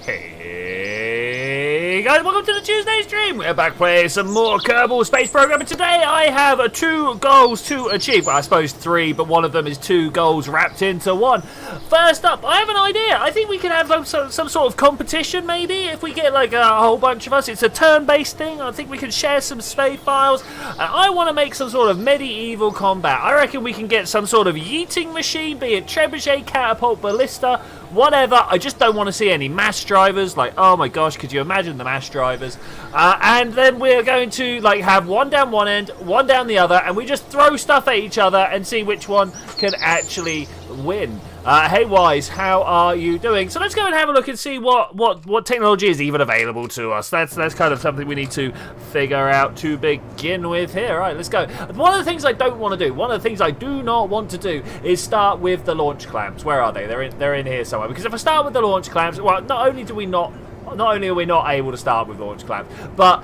Hey guys, welcome to the Tuesday stream. We're back playing some more Kerbal Space Program, and today I have 2 goals to achieve. Well, I suppose 3, but one of them is 2 goals wrapped into one. First up, I have an idea. I think we can have some sort of competition, maybe, if we get like a whole bunch of us. It's a turn-based thing. I think we can share some save files. And I want to make some sort of medieval combat. I reckon we can get some sort of yeeting machine, be it trebuchet, catapult, ballista, whatever. I just don't want to see any mass drivers. Like, oh my gosh, could you imagine the mass drivers? And then we're going to like have one down one end, one down the other, and we just throw stuff at each other and see which one can actually win. Hey Wise, how are you doing? So let's go and have a look and see what technology is even available to us. That's kind of something we need to figure out to begin with here. All right, let's go. One of the things I don't want to do, one of the things I do not want to do is start with the launch clamps. Where are they? They're in here somewhere. Because if I start with the launch clamps, well, not only are we not able to start with launch clamps, but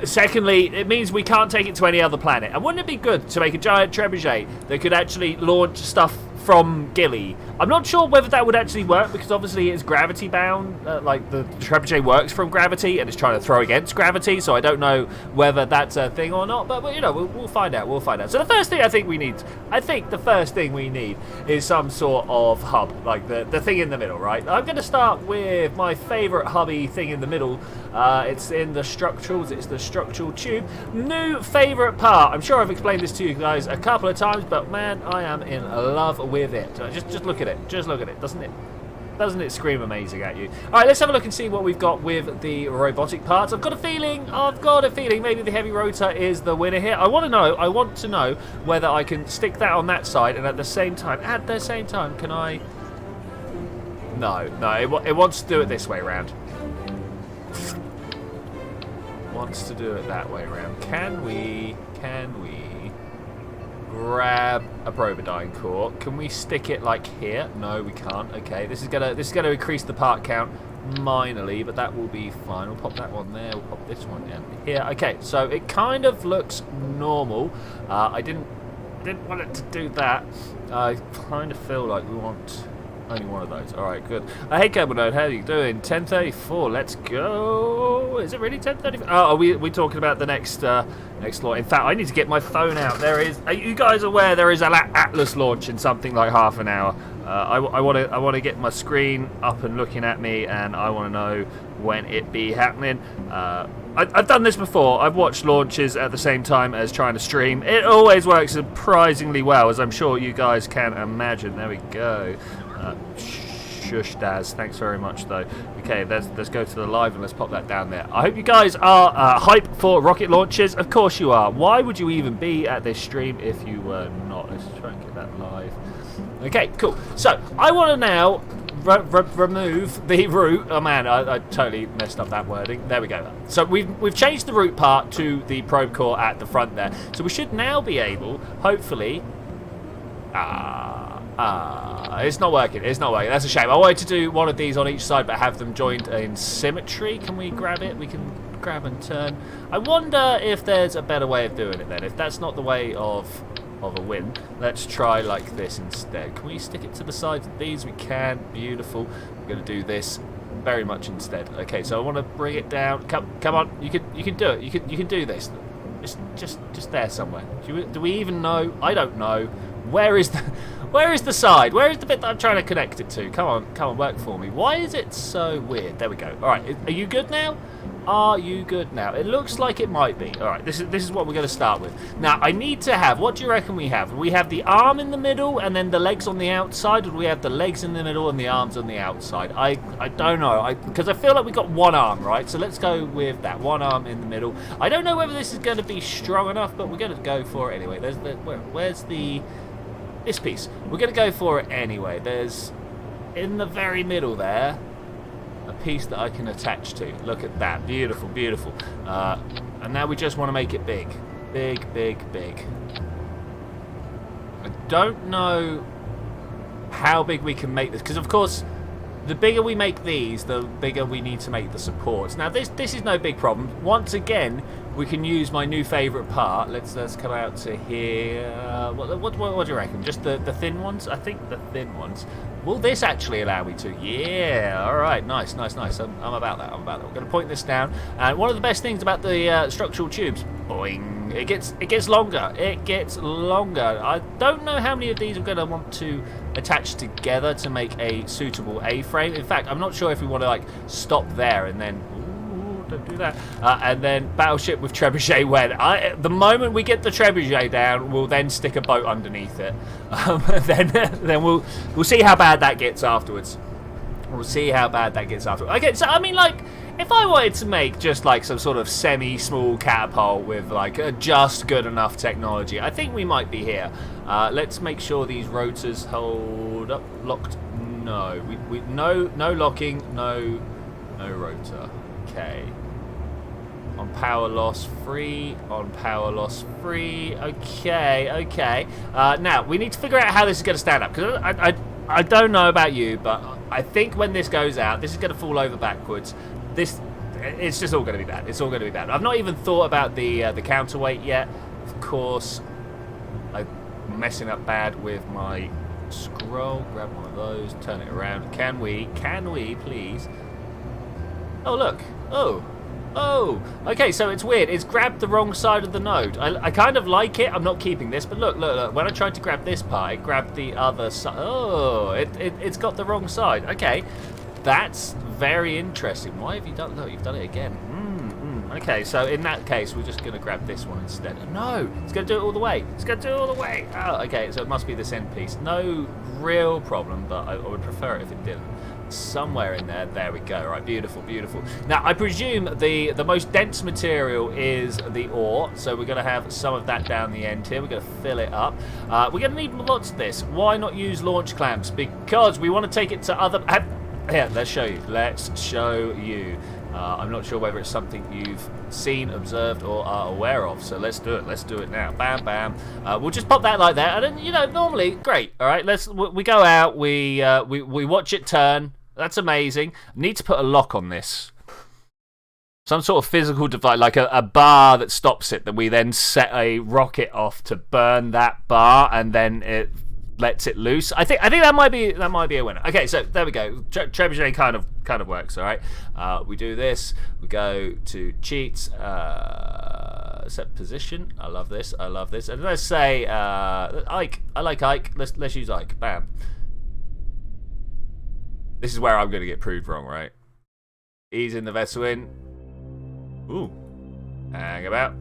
secondly, it means we can't take it to any other planet. And wouldn't it be good to make a giant trebuchet that could actually launch stuff from Gilly? I'm not sure whether that would actually work, because obviously it's gravity bound, like the trebuchet works from gravity and it's trying to throw against gravity, so I don't know whether that's a thing or not, but you know, we'll find out. So the first thing I think the first thing we need is some sort of hub, like the thing in the middle, right? I'm going to start with my favourite hubby thing in the middle. It's in the structurals. It's the structural tube. New favourite part. I'm sure I've explained this to you guys a couple of times, but man, I am in love with it. Just look at it. Just look at it. Doesn't it scream amazing at you? All right, let's have a look and see what we've got with the robotic parts. I've got a feeling maybe the heavy rotor is the winner here. I want to know whether I can stick that on that side, and at the same time, can I? No, it wants to do it this way around. Wants to do it that way around. Can we grab a Probodyne core? Can we stick it like here? No, we can't. Okay, this is gonna increase the part count minorly, but that will be fine. We'll pop that one there. We'll pop this one down here. Okay, so it kind of looks normal. I didn't want it to do that. I kind of feel like we want only one of those. Alright, good. Hey Cable Node, how are you doing? 10:34, let's go. Is it really 10:34? Oh, are we talking about the next launch? In fact, I need to get my phone out. Are you guys aware there is an Atlas launch in something like half an hour? I want to get my screen up and looking at me, and I want to know when it be happening. I've done this before. I've watched launches at the same time as trying to stream. It always works surprisingly well, as I'm sure you guys can imagine. There we go. Shush Daz, thanks very much though. Okay, let's go to the live and let's pop that down there. I hope you guys are hype for rocket launches. Of course you are. Why would you even be at this stream if you were not? Let's try and get that live. Okay, cool. So I want to now remove the root. Oh man, I totally messed up that wording. There we go. So we've changed the root part to the probe core at the front there. So we should now be able, hopefully. It's not working. That's a shame. I wanted to do one of these on each side, but have them joined in symmetry. Can we grab it? We can grab and turn. I wonder if there's a better way of doing it then. If that's not the way of a win, let's try like this instead. Can we stick it to the sides of these? We can. Beautiful. We're going to do this very much instead. Okay, so I want to bring it down. Come on. You can do it. You can do this. It's just there somewhere. Do we even know? I don't know. Where is the side? Where is the bit that I'm trying to connect it to? Come on, work for me. Why is it so weird? There we go. All right, are you good now? Are you good now? It looks like it might be. All right, this is what we're going to start with. Now, I need to have, what do you reckon we have? We have the arm in the middle and then the legs on the outside, or do we have the legs in the middle and the arms on the outside? I don't know, because I feel like we got one arm, right? So let's go with that, one arm in the middle. I don't know whether this is going to be strong enough, but we're going to go for it anyway. Where's this piece? We're going to go for it anyway. There's, in the very middle there, a piece that I can attach to. Look at that. Beautiful, beautiful. And now we just want to make it big. Big. I don't know how big we can make this, because of course the bigger we make these, the bigger we need to make the supports. Now this is no big problem. Once again, we can use my new favourite part. Let's come out to here. What do you reckon? Just the thin ones? I think the thin ones. Will this actually allow me to? Yeah. All right. Nice. I'm about that. We're going to point this down. And one of the best things about the structural tubes, boing, it gets longer. It gets longer. I don't know how many of these I'm going to want to attach together to make a suitable A-frame. In fact, I'm not sure if we want to like stop there and then. Don't do that. And then battleship with trebuchet when. The moment we get the trebuchet down, we'll then stick a boat underneath it. Then we'll see how bad that gets afterwards. Okay, so I mean, like, if I wanted to make just like some sort of semi-small catapult with like just good enough technology, I think we might be here. Let's make sure these rotors hold up. Locked? No. No locking. No rotor. Okay. On power loss free. Okay. Now, we need to figure out how this is going to stand up. Because I don't know about you, but I think when this goes out, this is going to fall over backwards. It's just all going to be bad. I've not even thought about the counterweight yet. Of course, I'm messing up bad with my scroll. Grab one of those. Turn it around. Can we, please? Oh, look. Oh, okay, so it's weird. It's grabbed the wrong side of the node. I kind of like it. I'm not keeping this, but look. When I tried to grab this part, it grabbed the other side. Oh, it's got the wrong side. Okay, that's very interesting. Why have you done... Look, you've done it again. Okay, so in that case, we're just going to grab this one instead. No, it's going to do it all the way. Oh, okay, so it must be this end piece. No real problem, but I would prefer it if it didn't. Somewhere in there we go. Right, beautiful. Now I presume the most dense material is the ore, so we're going to have some of that down the end here. We're going to fill it up. We're going to need lots of this. Why not use launch clamps? Because we want to take it to other... Here, let's show you. I'm not sure whether it's something you've seen, observed, or are aware of. So let's do it now. Bam. We'll just pop that like that. And then, normally, great. All right, we go out. We watch it turn. That's amazing. Need to put a lock on this. Some sort of physical device, like a bar that stops it. That we then set a rocket off to burn that bar, and then it lets it loose. I think that might be a winner. Okay, so there we go. Trebuchet kind of works. All right. We do this. We go to cheats. Set position. I love this. And let's say Ike. I like Ike. Let's use Ike. Bam. This is where I'm going to get proved wrong, right? Easing the vessel in. Ooh. Hang about.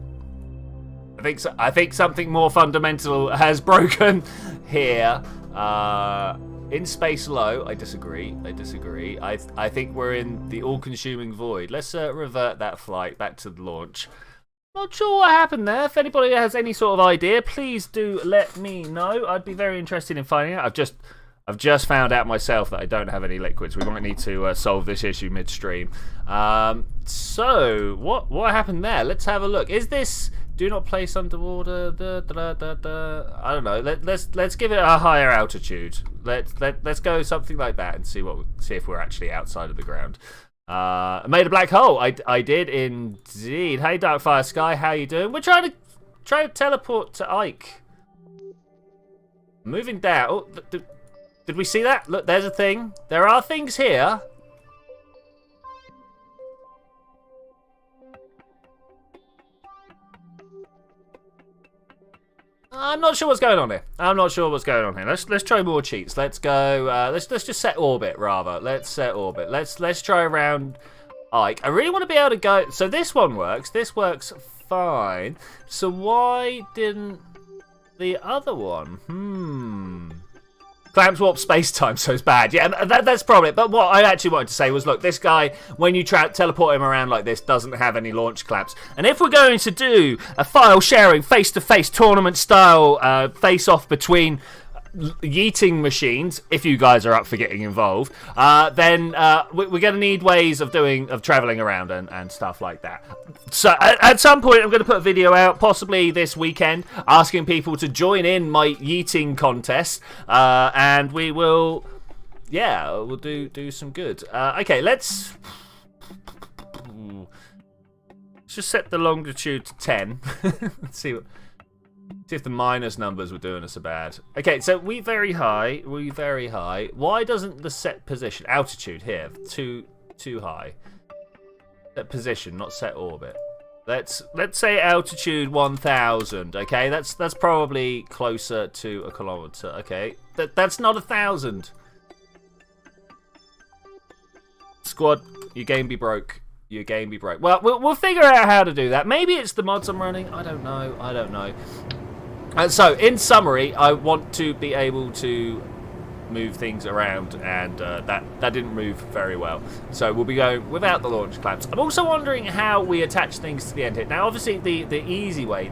I think something more fundamental has broken here. In space low, I disagree. I think we're in the all-consuming void. Let's revert that flight back to the launch. Not sure what happened there. If anybody has any sort of idea, please do let me know. I'd be very interested in finding out. I've just found out myself that I don't have any liquids. We might need to solve this issue midstream. So what happened there? Let's have a look. Is this do not place underwater? I don't know. Let's give it a higher altitude. Let's go something like that and see if we're actually outside of the ground. I made a black hole. I did indeed. Hey, Darkfire Sky, how you doing? We're trying to teleport to Ike. Moving down. Oh, did we see that? Look, there's a thing. There are things here. I'm not sure what's going on here. Let's try more cheats. Let's go. Let's just set orbit rather. Let's set orbit. Let's try around Ike. I really want to be able to go. So this one works. This works fine. So why didn't the other one? Clamps warp space-time, so it's bad. Yeah, that's probably it. But what I actually wanted to say was, look, this guy, when you teleport him around like this, doesn't have any launch clamps. And if we're going to do a file-sharing, face-to-face, tournament-style face-off between yeeting machines, if you guys are up for getting involved, then we're going to need ways of traveling around and stuff like that. So at some point I'm going to put a video out, possibly this weekend, asking people to join in my yeeting contest, and we will yeah, we'll do some good. Okay, let's just set the longitude to 10. Let's see if the minus numbers were doing us so bad. Okay, so we very high. Why doesn't the set position altitude here too high? Set position, not set orbit. Let's say altitude 1,000. Okay, that's probably closer to a kilometer. Okay, that's not 1,000. Squad, your game be broke. Your game be broke. Well, we'll figure out how to do that. Maybe it's the mods I'm running. I don't know. And so, in summary, I want to be able to move things around, and that didn't move very well. So we'll be going without the launch clamps. I'm also wondering how we attach things to the end here. Now, obviously, the easy way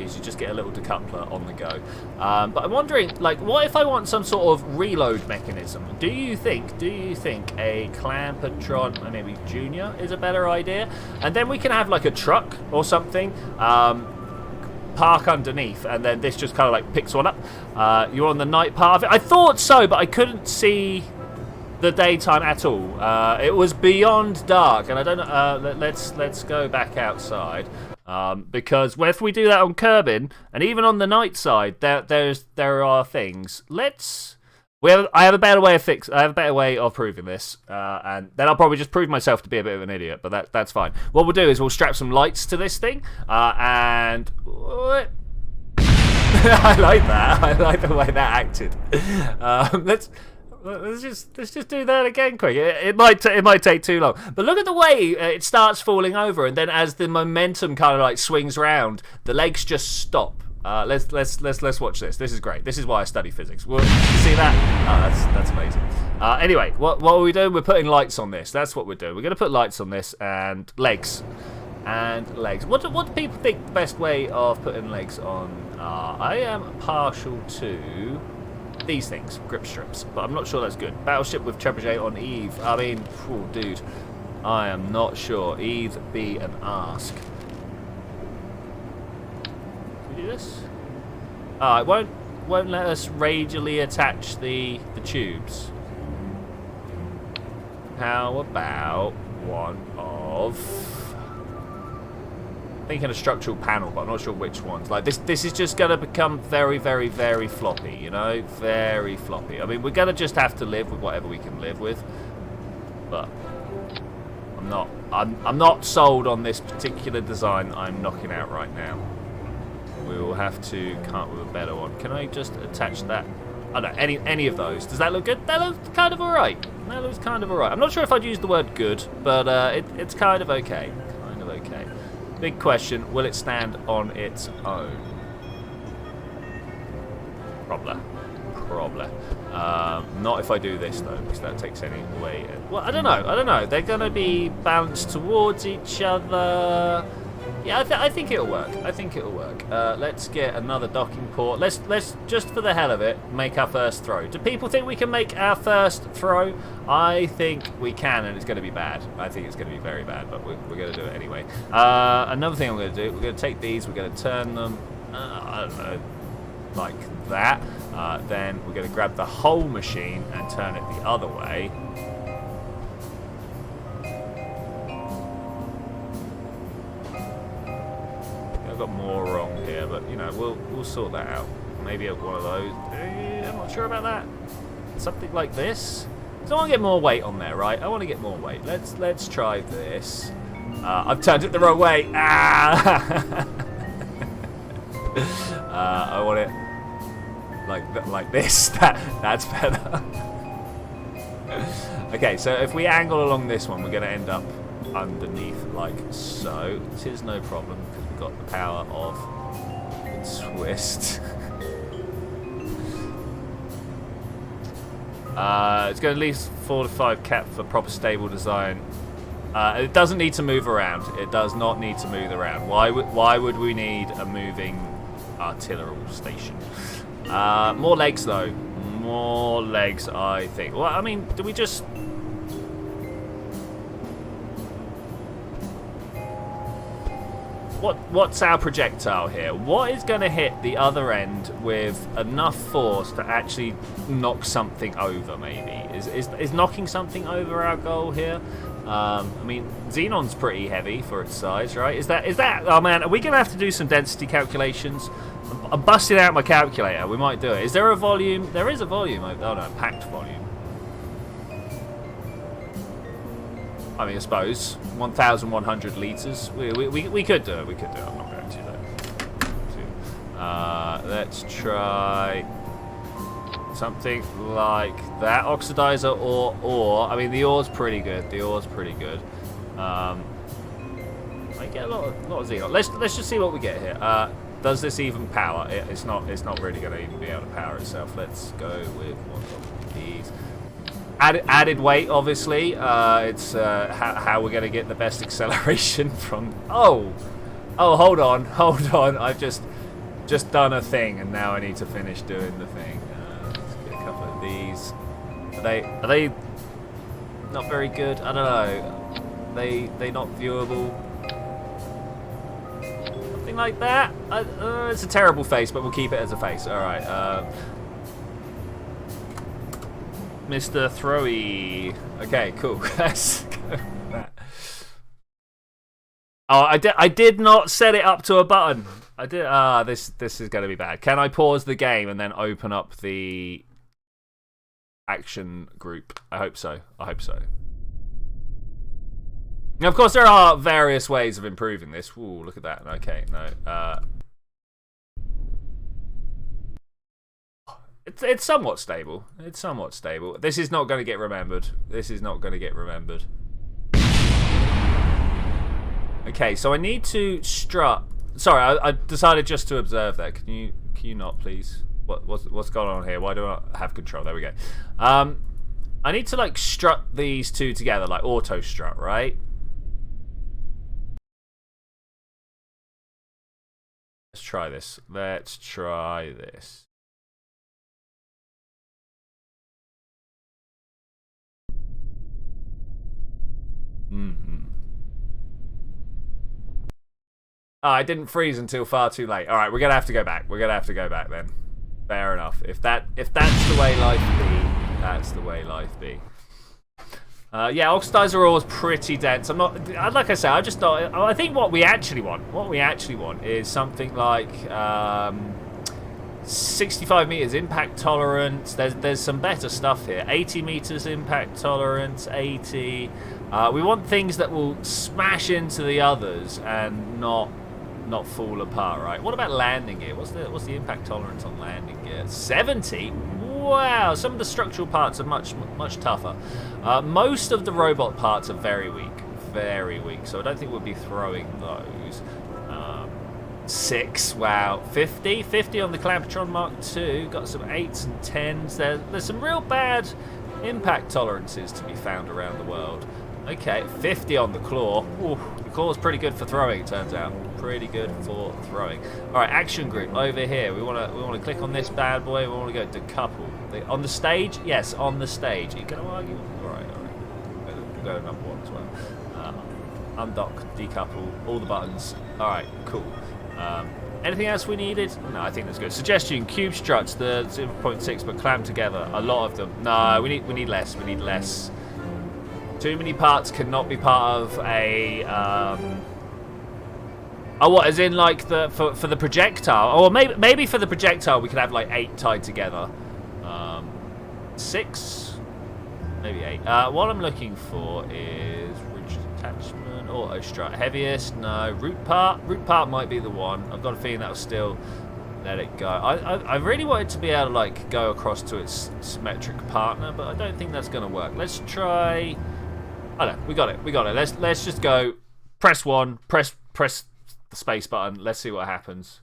is you just get a little decoupler on the go. But I'm wondering, like, what if I want some sort of reload mechanism? Do you think a Clampatron, maybe Junior, is a better idea? And then we can have like a truck or something. Park underneath, and then this just kind of like picks one up. You're on the night part of it. I thought so, but I couldn't see the daytime at all. It was beyond dark, and I don't know. Let's go back outside, because if we do that on Kerbin, and even on the night side, there are things. I have a better way of proving this, and then I'll probably just prove myself to be a bit of an idiot, but that's fine. What we'll do is we'll strap some lights to this thing, and I like that. I like the way that acted. Let's just do that again quick. It might take too long, but look at the way it starts falling over, and then as the momentum kind of like swings round, the legs just stop. Let's watch this. This is great. This is why I study physics. You see that? Oh, that's amazing. Anyway, what are we doing? We're putting lights on this. That's what we're doing. We're going to put lights on this and legs. What do people think the best way of putting legs on are? I am partial to these things, grip strips, but I'm not sure that's good. Battleship with trebuchet on Eve. I mean, dude, I am not sure. Eve be an ask. This? It won't let us radially attach the tubes. How about one of, thinking a structural panel, but I'm not sure which ones. Like this is just gonna become very, very, very floppy, you know? Very floppy. I mean, we're gonna just have to live with whatever we can live with. But I'm not sold on this particular design I'm knocking out right now. We will have to come up with a better one. Can I just attach that? I don't know, any of those. Does that look good? That looks kind of alright. I'm not sure if I'd use the word good, but it's kind of okay. Big question, will it stand on its own? Probably. Not if I do this though, because that takes any away. Well, I don't know. They're going to be balanced towards each other. Yeah, I think it'll work. Let's get another docking port. Let's just for the hell of it make our first throw. Do people think we can make our first throw? I think we can, and it's going to be bad. I think it's going to be very bad, but we're going to do it anyway. Another thing I'm going to do, we're going to take these, we're going to turn them, I don't know, like that. Then we're going to grab the whole machine and turn it the other way. I've got more wrong here, but you know, we'll sort that out. Maybe one of those. I'm not sure about that. Something like this. So I want to get more weight on there, right? I want to get more weight. Let's try this. I've turned it the wrong way. Ah! I want it like this. That's better. Okay, so if we angle along this one, we're going to end up underneath like so. It is no problem because we've got the power of the twist. It's going to at least 4 to 5 cap for proper stable design. It doesn't need to move around. It does not need to move around. Why would we need a moving artillery station? More legs though. More legs, I think. Well, I mean, do we just... what's our projectile here? What is going to hit the other end with enough force to actually knock something over? Maybe is knocking something over our goal here? I mean, Xenon's pretty heavy for its size, right? Is that? Oh man, are we going to have to do some density calculations? I'm busting out my calculator. We might do it. Is there a volume? There is a volume. Oh no, packed volume. I mean, I suppose 1,100 litres. We could do it. We could do it. I'm not going to. Let's try something like that. Oxidizer or ore. I mean, the ore's pretty good. The ore's pretty good. I get a lot of xenon. Let's just see what we get here. Does this even power? It's not really going to even be able to power itself. Let's go with one of these. Added weight, obviously. It's how we're going to get the best acceleration from. Oh, hold on. I've just done a thing, and now I need to finish doing the thing. Let's get a couple of these. Are they not very good? I don't know. They not viewable. Something like that. It's a terrible face, but we'll keep it as a face. All right. Mr. Throwy. Okay, cool. Let's go with that. Oh, I did not set it up to a button. I did. This is going to be bad. Can I pause the game and then open up the action group? I hope so. Now, of course, there are various ways of improving this. Ooh, look at that. Okay, no. It's somewhat stable. This is not going to get remembered. Okay, so I need to strut. Sorry, I decided just to observe that. Can you not, please? What's going on here? Why do I have control? There we go. I need to like strut these two together, like auto strut, right? Let's try this. Oh, I didn't freeze until far too late. All right, we're gonna have to go back. Then. Fair enough. If that's the way life be, that's the way life be. Yeah, oxidizer ore is pretty dense. I'm not. Like I said, I just thought. I think what we actually want is something like 65 meters impact tolerance. There's some better stuff here. 80 meters impact tolerance. 80. We want things that will smash into the others and not fall apart, right? What about landing gear? What's the impact tolerance on landing gear? 70. Wow, some of the structural parts are much tougher. Most of the robot parts are very weak. So I don't think we'll be throwing those. 6. Wow. 50 on the Clamptron Mark II. Got some 8s and 10s. There's some real bad impact tolerances to be found around the world. Okay, 50 on the claw. Ooh, the claw's pretty good for throwing, it turns out. Pretty good for throwing. All right, action group over here. We want to click on this bad boy. We want to go decouple. On the stage? Yes, on the stage. Are you going to argue? All right. We'll go to number 1 as well. Undock, decouple, all the buttons. All right, cool. Anything else we needed? No, I think that's good. Suggestion: cube struts, the 0.6, but clamped together. A lot of them. No, we need less. Too many parts cannot be part of a. Oh, what? As in, like for the projectile? Oh, well, maybe for the projectile we could have like 8 tied together. 6, maybe 8. What I'm looking for is ridge attachment, auto strut, heaviest. No, root part. Root part might be the one. I've got a feeling that'll still let it go. I really want it to be able to like go across to its symmetric partner, but I don't think that's going to work. Let's try. Oh no, we got it. Let's just go. Press 1. Press the space button. Let's see what happens.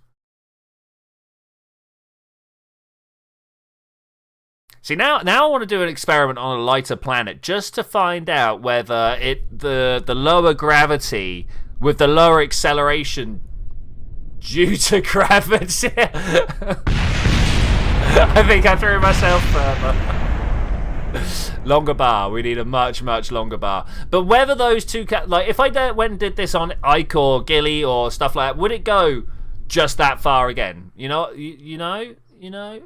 See, now I want to do an experiment on a lighter planet just to find out whether the lower gravity with the lower acceleration due to gravity. I think I threw myself further. Longer bar. We need a much, much longer bar. But whether those two... Like, if I went and did this on Ike or Gilly or stuff like that, would it go just that far again? You know? You know?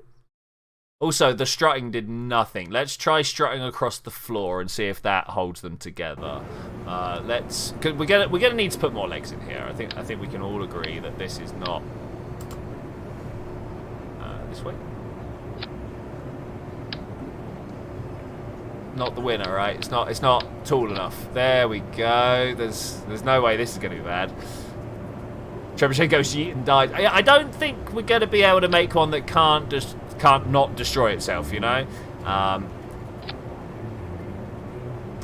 Also, the strutting did nothing. Let's try strutting across the floor and see if that holds them together. Cause we're gonna need to put more legs in here. I think we can all agree that this is not this way. Not the winner, right? It's not tall enough. There we go. There's no way this is gonna be bad. Trebuchet goes yeet and dies. I don't think we're gonna be able to make one that can't not destroy itself, you know? I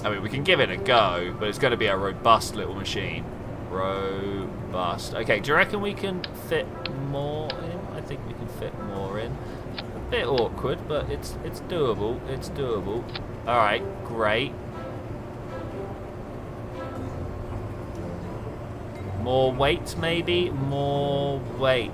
mean, we can give it a go, but it's going to be a robust little machine. Robust. Okay, do you reckon we can fit more in? I think we can fit more in. A bit awkward, but it's doable. It's doable. Alright, great. More weight, maybe? More weight.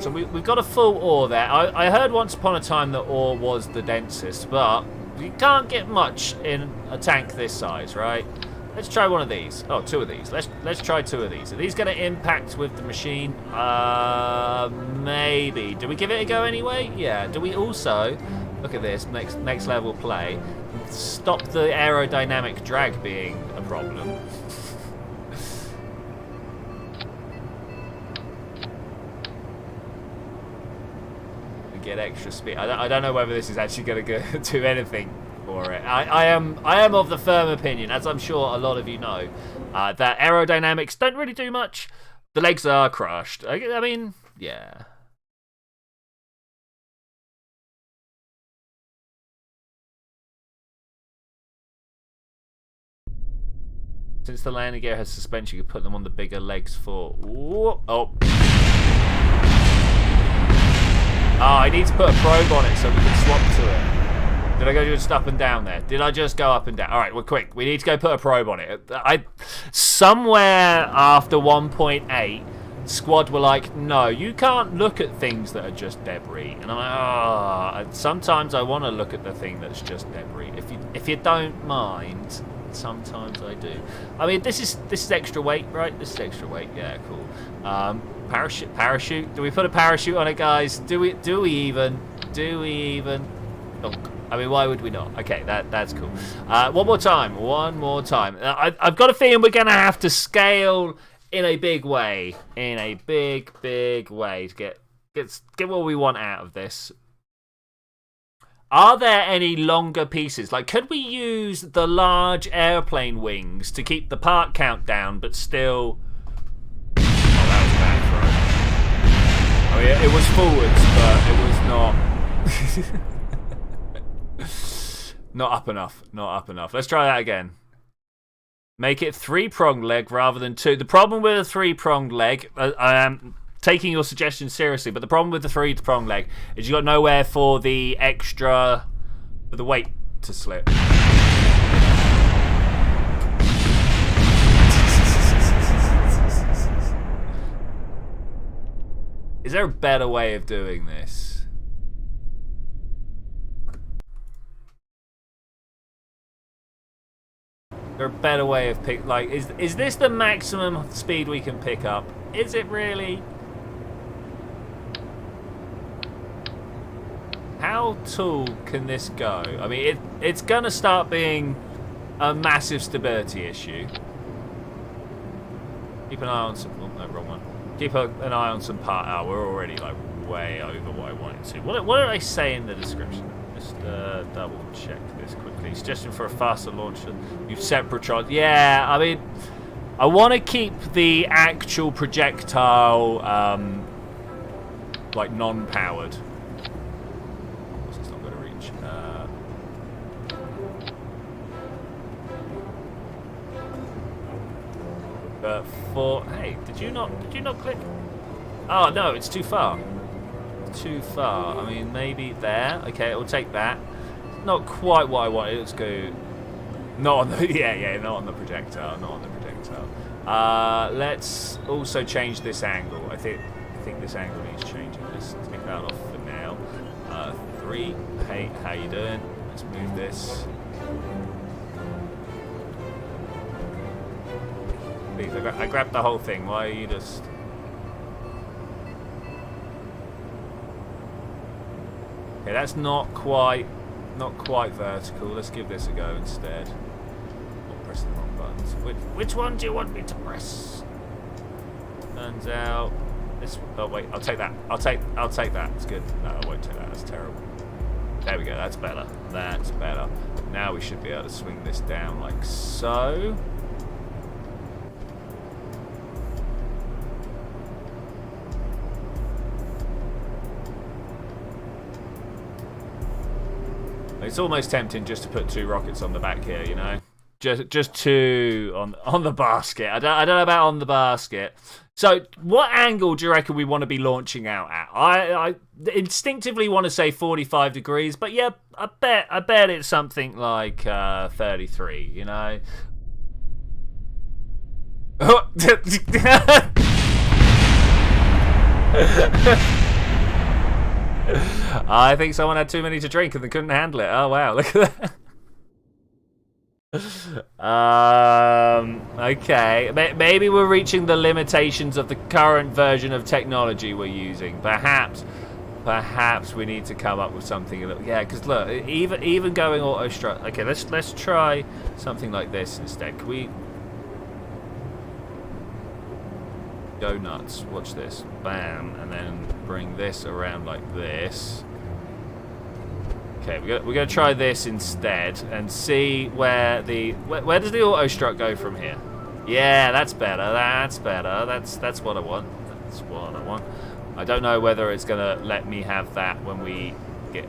So we've got a full ore there. I heard once upon a time that ore was the densest, but you can't get much in a tank this size, right? Let's try one of these. Oh, two of these. Let's try two of these. Are these going to impact with the machine? Maybe. Do we give it a go anyway? Yeah. Do we also, look at this, next level play, stop the aerodynamic drag being a problem? Get extra speed. I don't know whether this is actually going to do anything for it. I am of the firm opinion, as I'm sure a lot of you know, that aerodynamics don't really do much. The legs are crushed. I mean, yeah. Since the landing gear has suspension, you can put them on the bigger legs for... Ooh, oh. Oh, I need to put a probe on it so we can swap to it. Did I go just up and down there? Did I just go up and down? All right, well, quick. We need to go put a probe on it. Somewhere after 1.8, Squad were like, no, you can't look at things that are just debris. And I'm like, sometimes I want to look at the thing that's just debris. If you don't mind, sometimes I do. I mean, this is extra weight, right? This is extra weight. Yeah, cool. Parachute. Do we put a parachute on it, guys? Do we even? Oh, I mean, why would we not? Okay, that's cool. One more time. I've got a feeling we're gonna have to scale in a big way. In a big way to get what we want out of this. Are there any longer pieces? Like, could we use the large airplane wings to keep the part count down, but still... Oh yeah, it was forwards, but it was not not up enough. Not up enough. Let's try that again. Make it 3-pronged leg rather than 2. The problem with a 3-pronged leg, I am taking your suggestion seriously, but the problem with the 3-pronged leg is you got nowhere for the extra, for the weight to slip. Is there a better way of doing this? Is there a better way of is this the maximum speed we can pick up? Is it really? How tall can this go? I mean, it's gonna start being a massive stability issue. Keep an eye on some. Oh, no, wrong one. Keep an eye on some part. Oh, we're already like way over what I wanted to. What did I say in the description? Just double check this quickly. Suggestion for a faster launch. Use separate charge. Yeah, I mean, I want to keep the actual projectile like non-powered. It's not going to reach. Hey, did you not click? Oh no, it's too far. Too far. I mean, maybe there. Okay, it'll take that. Not quite what I wanted. Let's go. Not on the not on the projectile. Not on the projectile. Let's also change this angle. I think this angle needs changing. Let's take that off for now. 3. Hey, how you doing? Let's move this. Please, I grabbed the whole thing. Why are you just... Okay, that's not quite vertical. Let's give this a go instead. Not pressing the wrong buttons. Which one do you want me to press? Turns out this. Oh wait, I'll take that. I'll take that. It's good. No, I won't take that. That's terrible. There we go. That's better. That's better. Now we should be able to swing this down like so. It's almost tempting just to put 2 rockets on the back here, you know, just 2 on the basket. I don't know about on the basket. So, what angle do you reckon we want to be launching out at? I instinctively want to say 45 degrees, but yeah, I bet it's something like 33. You know. I think someone had too many to drink and they couldn't handle it. Oh wow, look at that. Okay, maybe we're reaching the limitations of the current version of technology we're using. Perhaps we need to come up with something a little. Yeah, because look, even going auto strut. Okay, let's try something like this instead. Can we go nuts? Watch this. Bam, and then bring this around like this. Okay, we're gonna try this instead and see where does the auto strut go from here? Yeah, that's better. That's better. That's what I want. That's what I want. I don't know whether it's gonna let me have that when we get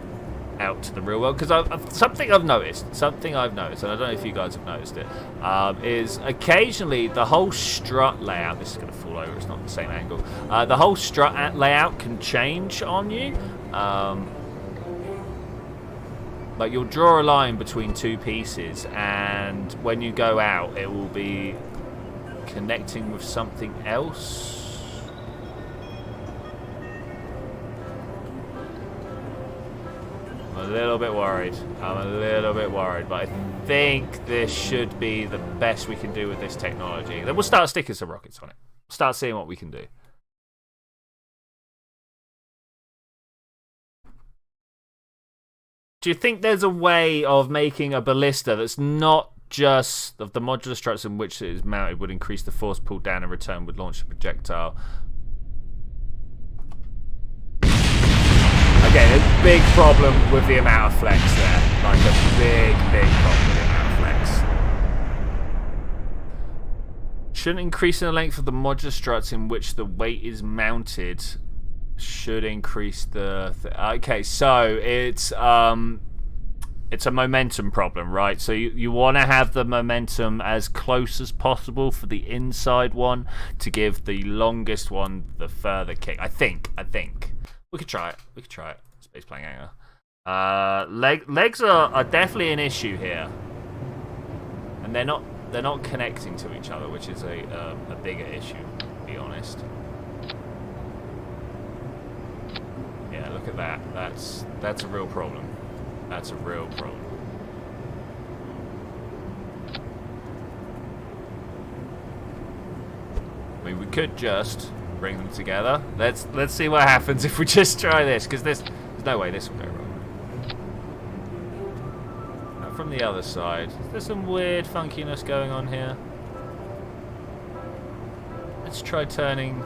out to the real world, because something I've noticed, and I don't know if you guys have noticed it, is occasionally the whole strut layout. This is gonna fall over. It's not the same angle. The whole strut layout can change on you. Like you'll draw a line between 2 pieces, and when you go out, it will be connecting with something else. I'm a little bit worried, but I think this should be the best we can do with this technology. Then we'll start sticking some rockets on it. Start seeing what we can do. Do you think there's a way of making a ballista that's not just of the modular struts in which it is mounted would increase the force pulled down and return would launch a projectile? Okay, there's a big problem with the amount of flex there. Like a big problem with the amount of flex. Shouldn't increasing the length of the modular struts in which the weight is mounted should increase the okay, so it's a momentum problem, right? So you want to have the momentum as close as possible for the inside one to give the longest one the further kick. I think we could try it. Space plane hanger. Legs are definitely an issue here, and they're not connecting to each other, which is a bigger issue, to be honest. Yeah, look at that. That's a real problem. That's a real problem. I mean, we could just bring them together. Let's see what happens if we just try this, because there's no way this will go wrong. Now from the other side, there's some weird funkiness going on here. Let's try turning.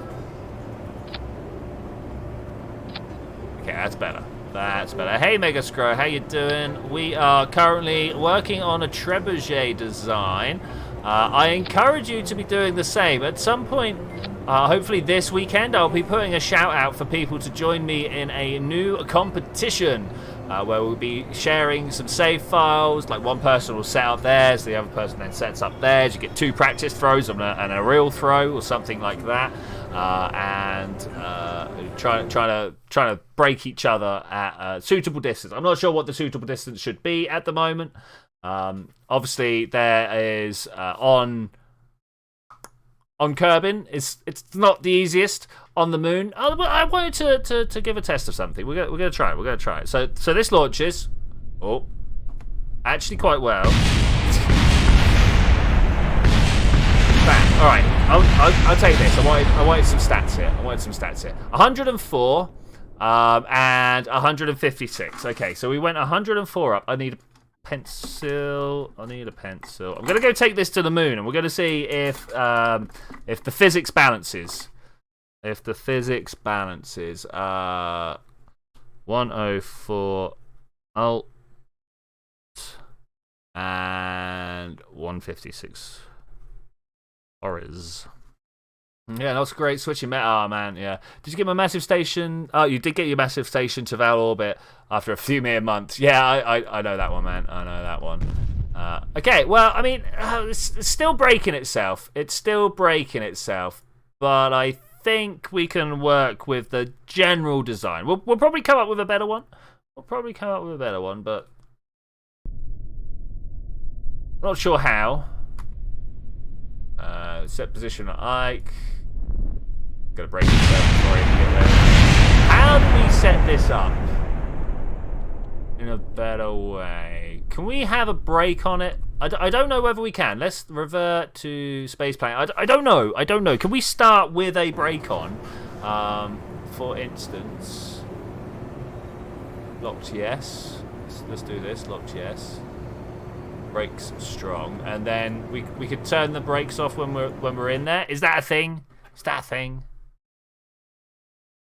Okay, that's better. That's better. Hey, Mega Scrow, how you doing? We are currently working on a trebuchet design. I encourage you to be doing the same. At some point, hopefully this weekend, I'll be putting a shout out for people to join me in a new competition where we'll be sharing some save files. Like one person will set up theirs, the other person then sets up theirs. You get 2 practice throws and a real throw or something like that. Trying to break each other at a suitable distance. I'm not sure what the suitable distance should be at the moment. Obviously, there is on Kerbin. It's not the easiest. on the moon. I wanted to give a test of something. We're gonna try it. We're gonna try it. So this launches. Oh, actually quite well. Bang. All right. I'll take this. I wanted some stats here. 104 and 156. Okay, so we went 104 up. I need a pencil. I'm gonna go take this to the moon, and we're gonna see if the physics balances. 104 alt and 156 horrors. Yeah, that's great. Switching meta. Oh, man, yeah. Did you get my massive station? Oh, you did get your massive station to Val Orbit after a few mere months. Yeah, I know that one, man. I know that one. Okay, well, I mean, it's still breaking itself. But I think we can work with the general design. We'll probably come up with a better one. But not sure how. Set position on Ike. Gotta break this up before I even get there. How do we set this up in a better way? Can we have a break on it? I don't know whether we can. Let's revert to space plane. I don't know. Can we start with a break on? For instance, locked yes. Let's do this. Locked yes. Brakes strong, and then we could turn the brakes off when we're in there. Is that a thing?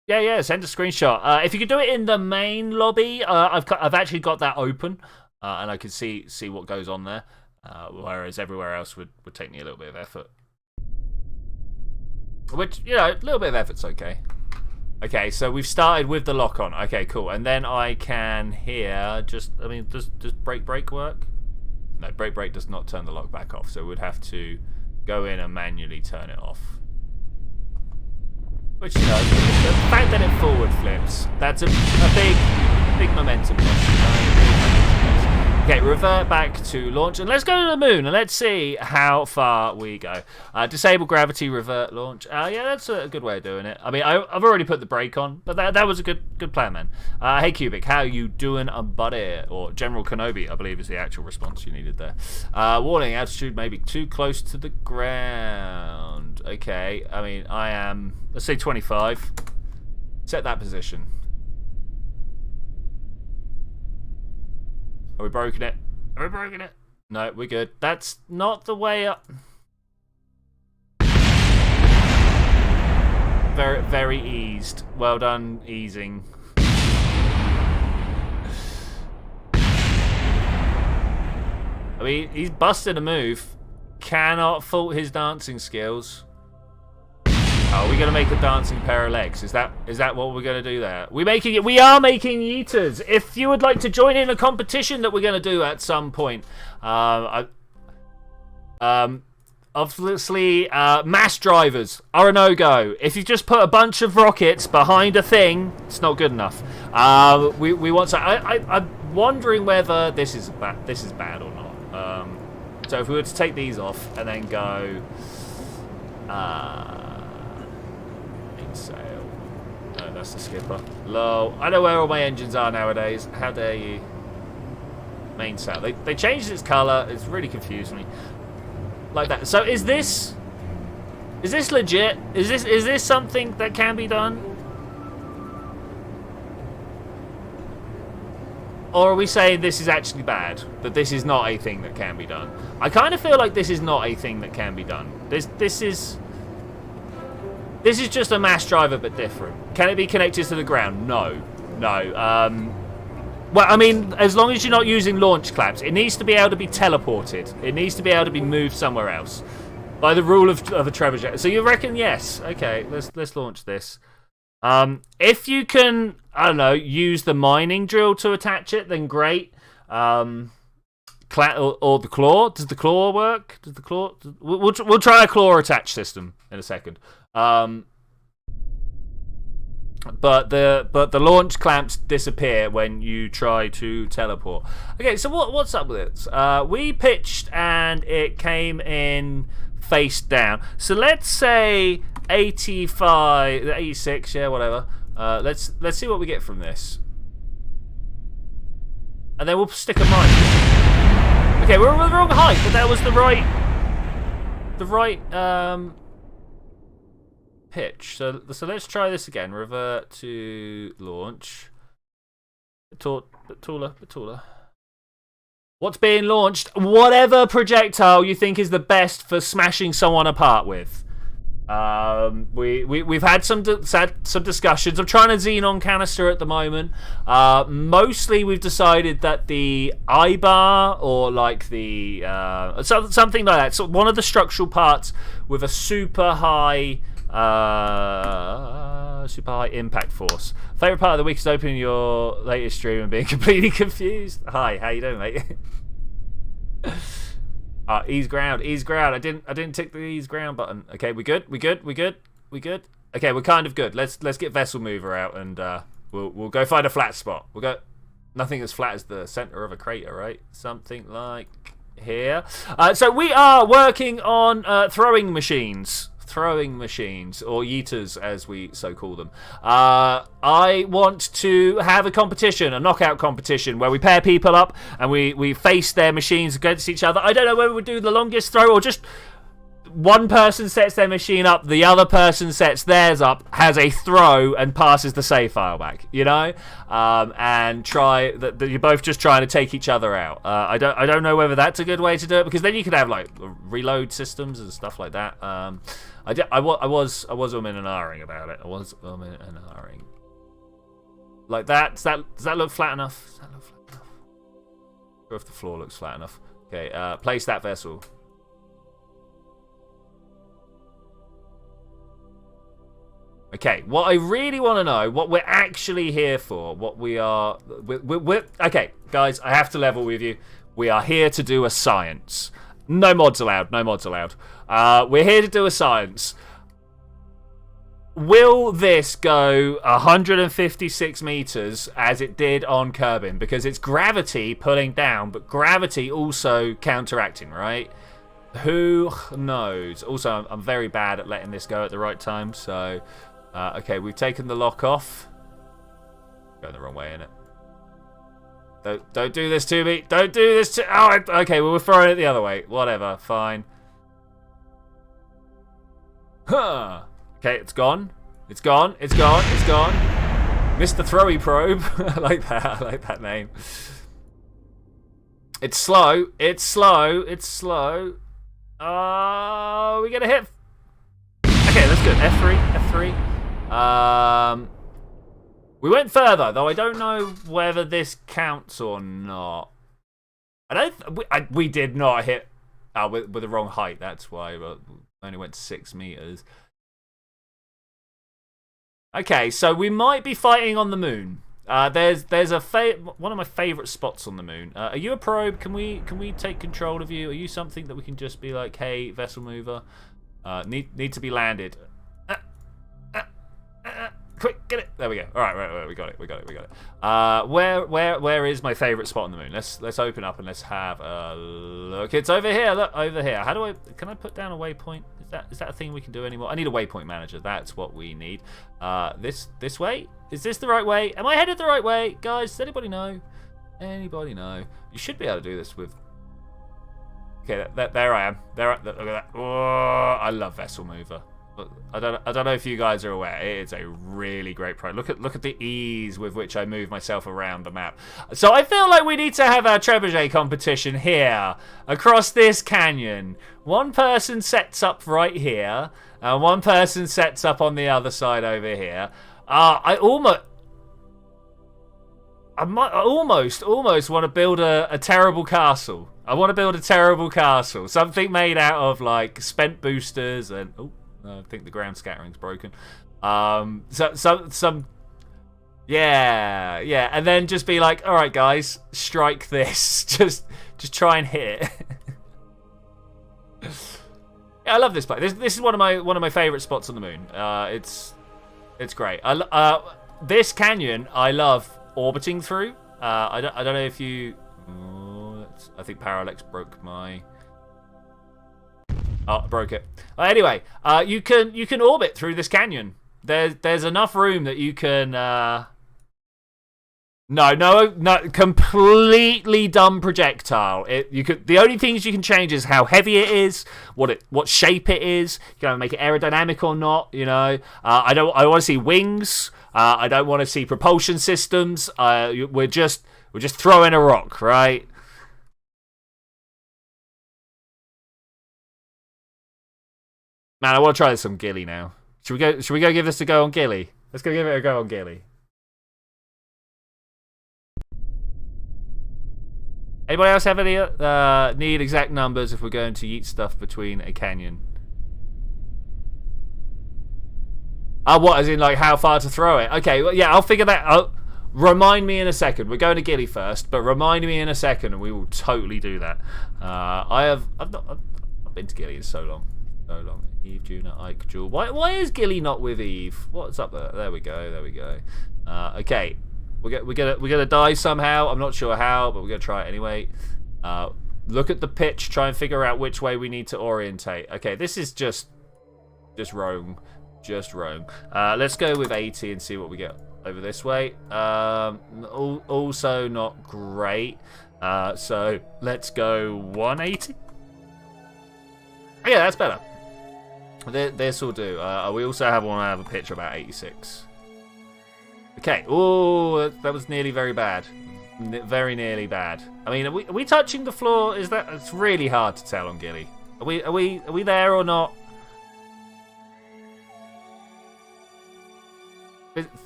Yeah. Send a screenshot. If you could do it in the main lobby, I've actually got that open, and I can see what goes on there. Whereas everywhere else would take me a little bit of effort. Which, a little bit of effort's okay. Okay, so we've started with the lock on. Okay, cool. And then I can here does brake work? No, brake does not turn the lock back off, so we'd have to go in and manually turn it off. Which, the fact that it forward flips, that's a big momentum. Okay, revert back to launch, and let's go to the moon, and let's see how far we go. Disable gravity, revert launch. Yeah, that's a good way of doing it. I mean, I've already put the brake on, but that was a good plan, man. Hey, Cubic, how you doing, buddy? Or General Kenobi, I believe, is the actual response you needed there. Warning, altitude may be too close to the ground. Okay, I mean, I am, let's say 25. Set that position. Are we broken it? No, we're good. That's not the way up. Very, very eased. Well done, easing. I mean, he's busted a move. Cannot fault his dancing skills. Are we going to make a dancing pair of legs? Is that what we're going to do there? We are making yeeters. If you would like to join in a competition that we're going to do at some point, obviously, mass drivers are a no-go. If you just put a bunch of rockets behind a thing, it's not good enough. We want to. I'm wondering whether this is bad or not. So if we were to take these off and then go. Sail. No, that's the skipper. Low. I know where all my engines are nowadays. How dare you? Main sail. They changed its colour. It's really confused me. Like that. So is this legit? Is this something that can be done? Or are we saying this is actually bad? That this is not a thing that can be done? I kind of feel like this is not a thing that can be done. This is just a mass driver, but different. Can it be connected to the ground? No. Well, I mean, as long as you're not using launch clamps, it needs to be able to be teleported. It needs to be able to be moved somewhere else. By the rule of a trebuchet. So you reckon yes? Okay, let's launch this. If you can, I don't know, use the mining drill to attach it, then great. Or the claw. Does the claw work? We'll try a claw attach system in a second. But the launch clamps disappear when you try to teleport. Okay, so what's up with it? We pitched and it came in face down. So let's say 85, 86, yeah, whatever. Let's see what we get from this. And then we'll stick a mic. Okay, we're on the wrong height, but that was the right pitch. So let's try this again. Revert to launch. Bit taller. What's being launched? Whatever projectile you think is the best for smashing someone apart with. We've had some discussions. I'm trying a xenon canister at the moment. Mostly we've decided that the eye bar or like the something like that. So one of the structural parts with a super high impact force. Favorite part of the week is opening your latest stream and being completely confused. Hi, how you doing, mate? Ease ground. I didn't tick the ease ground button. Okay, we good. Okay, we're kind of good. Let's get vessel mover out and we'll go find a flat spot. We'll go nothing as flat as the center of a crater, right? Something like here. So we are working on throwing machines, or yeeters as we so call them. I want to have a competition, a knockout competition, where we pair people up and we face their machines against each other. I don't know whether we do the longest throw or just one person sets their machine up, the other person sets theirs up, has a throw and passes the save file back, you know, and try that you're both just trying to take each other out. I don't know whether that's a good way to do it, because then you could have like reload systems and stuff like that. I was umming and ahhing about it. Like that. Does that look flat enough? Or if the floor looks flat enough. Okay, place that vessel. Okay, what I really want to know, what we're actually here for, what we are... okay, guys, I have to level with you. We are here to do a science. No mods allowed, we're here to do a science. Will this go 156 meters as it did on Kerbin? Because it's gravity pulling down, but gravity also counteracting, right? Who knows? Also, I'm very bad at letting this go at the right time, so... okay, we've taken the lock off. Going the wrong way, innit? Don't do this to me. Don't do this to... Oh, okay, well, we're throwing it the other way. Whatever, fine. Huh. Okay, it's gone. It's gone. Missed the throwy probe. I like that name. It's slow. Oh, we get a hit. Okay, that's good. F3. We went further, though I don't know whether this counts or not. We did not hit with the wrong height. That's why, but we only went 6 meters. Okay, so we might be fighting on the moon. There's one of my favorite spots on the moon. Are you a probe? Can we take control of you? Are you something that we can just be like, hey, vessel mover, need to be landed? Quick, get it. There we go. All right, we got it. Where is my favorite spot on the moon? Let's open up and let's have a look. It's over here. Look, over here. Can I put down a waypoint? Is that a thing we can do anymore? I need a waypoint manager. That's what we need. This way? Is this the right way? Am I headed the right way? Guys, does anybody know? You should be able to do this with... Okay, there I am. Look at that. Oh, I love Vessel Mover. I don't know if you guys are aware. It's a really great product. Look at the ease with which I move myself around the map. So I feel like we need to have our trebuchet competition here across this canyon. One person sets up right here, and one person sets up on the other side over here. I almost want to build a terrible castle. I want to build a terrible castle. Something made out of like spent boosters and I think the ground scattering's broken. Yeah, and then just be like, all right, guys, strike this. just try and hit it. Yeah, I love this place. This is one of my favorite spots on the moon. It's great. This canyon I love orbiting through. I don't know if you. I think Parallax broke my. Oh, I broke it. Anyway, you can orbit through this canyon. There's enough room that you can. No, completely dumb projectile. The only things you can change is how heavy it is, what shape it is. You can either make it aerodynamic or not. You know, I want to see wings. I don't want to see propulsion systems. We're just throwing a rock, right? Man, I want to try this on Gilly now. Should we go give this a go on Gilly? Let's go give it a go on Gilly. Anybody else have any need exact numbers if we're going to yeet stuff between a canyon? What, as in like how far to throw it? Okay, well, yeah, I'll figure that out. Remind me in a second. We're going to Gilly first, but remind me in a second and we will totally do that. I've been to Gilly in so long. So long. Eve, Juna, Ike, Jewel. Why is Gilly not with Eve? What's up there? There we go. Okay. We're gonna die somehow. I'm not sure how, but we're gonna try it anyway. Look at the pitch. Try and figure out which way we need to orientate. Okay, this is just roam. Let's go with 80 and see what we get over this way. Also not great. So let's go 180. Yeah, that's better. This will do. We also have a pitch about 86. Okay. Oh, that was nearly very bad. Very nearly bad. I mean, are we touching the floor? It's really hard to tell on Gilly. Are we there or not?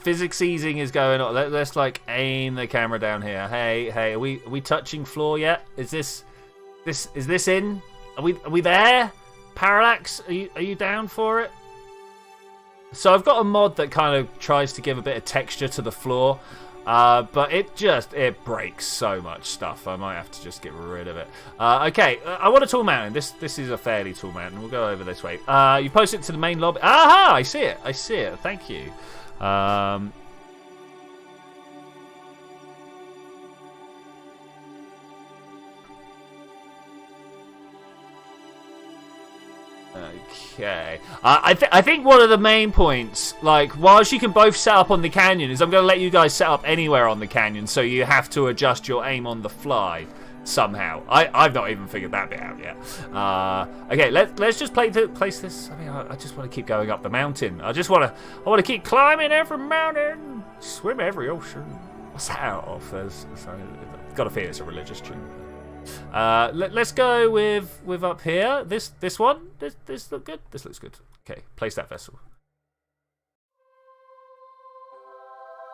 Physics easing is going on. Let's like aim the camera down here. Hey, are we touching floor yet? Is this in? Are we there? Parallax, are you down for it? So I've got a mod that kind of tries to give a bit of texture to the floor, but it breaks so much stuff. I might have to just get rid of it. Okay, I want a tall mountain. This is a fairly tall mountain. We'll go over this way. You post it to the main lobby. Aha! I see it. Thank you. Okay. I think one of the main points, like, whilst you can both set up on the canyon, is I'm going to let you guys set up anywhere on the canyon, so you have to adjust your aim on the fly somehow. I've not even figured that bit out yet. Okay, let's just place this. I mean, I just want to keep going up the mountain. I want to keep climbing every mountain, swim every ocean. What's that out of? I've got a feeling it's a religious tune. Let's go with up here. This one. This look good. This looks good. Okay, place that vessel.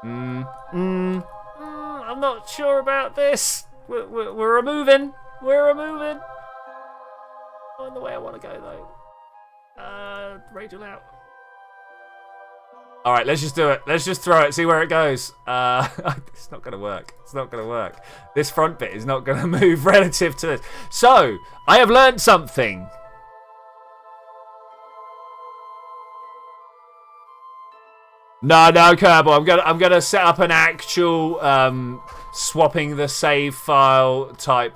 I'm not sure about this. We're moving. We're moving. Not in the way I want to go though. Rachel out. All right, let's just do it. Let's just throw it. See where it goes. It's not gonna work. It's not gonna work. This front bit is not gonna move relative to this. So I have learned something. No, Kerbal. I'm gonna set up an actual swapping the save file type.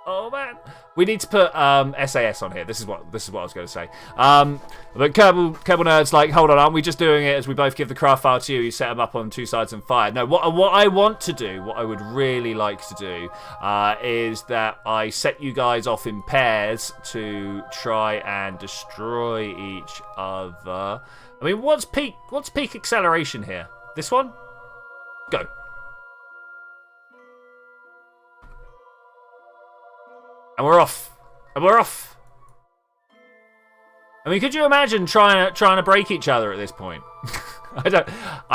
Oh man, we need to put SAS on here. This is what I was going to say. But Kerbal Nerd's like, hold on, aren't we just doing it as we both give the craft file to you? You set them up on two sides and fire. No, what I want to do, what I would really like to do, is that I set you guys off in pairs to try and destroy each other. I mean, what's peak acceleration here? This one? Go. And we're off. I mean, could you imagine trying to break each other at this point? I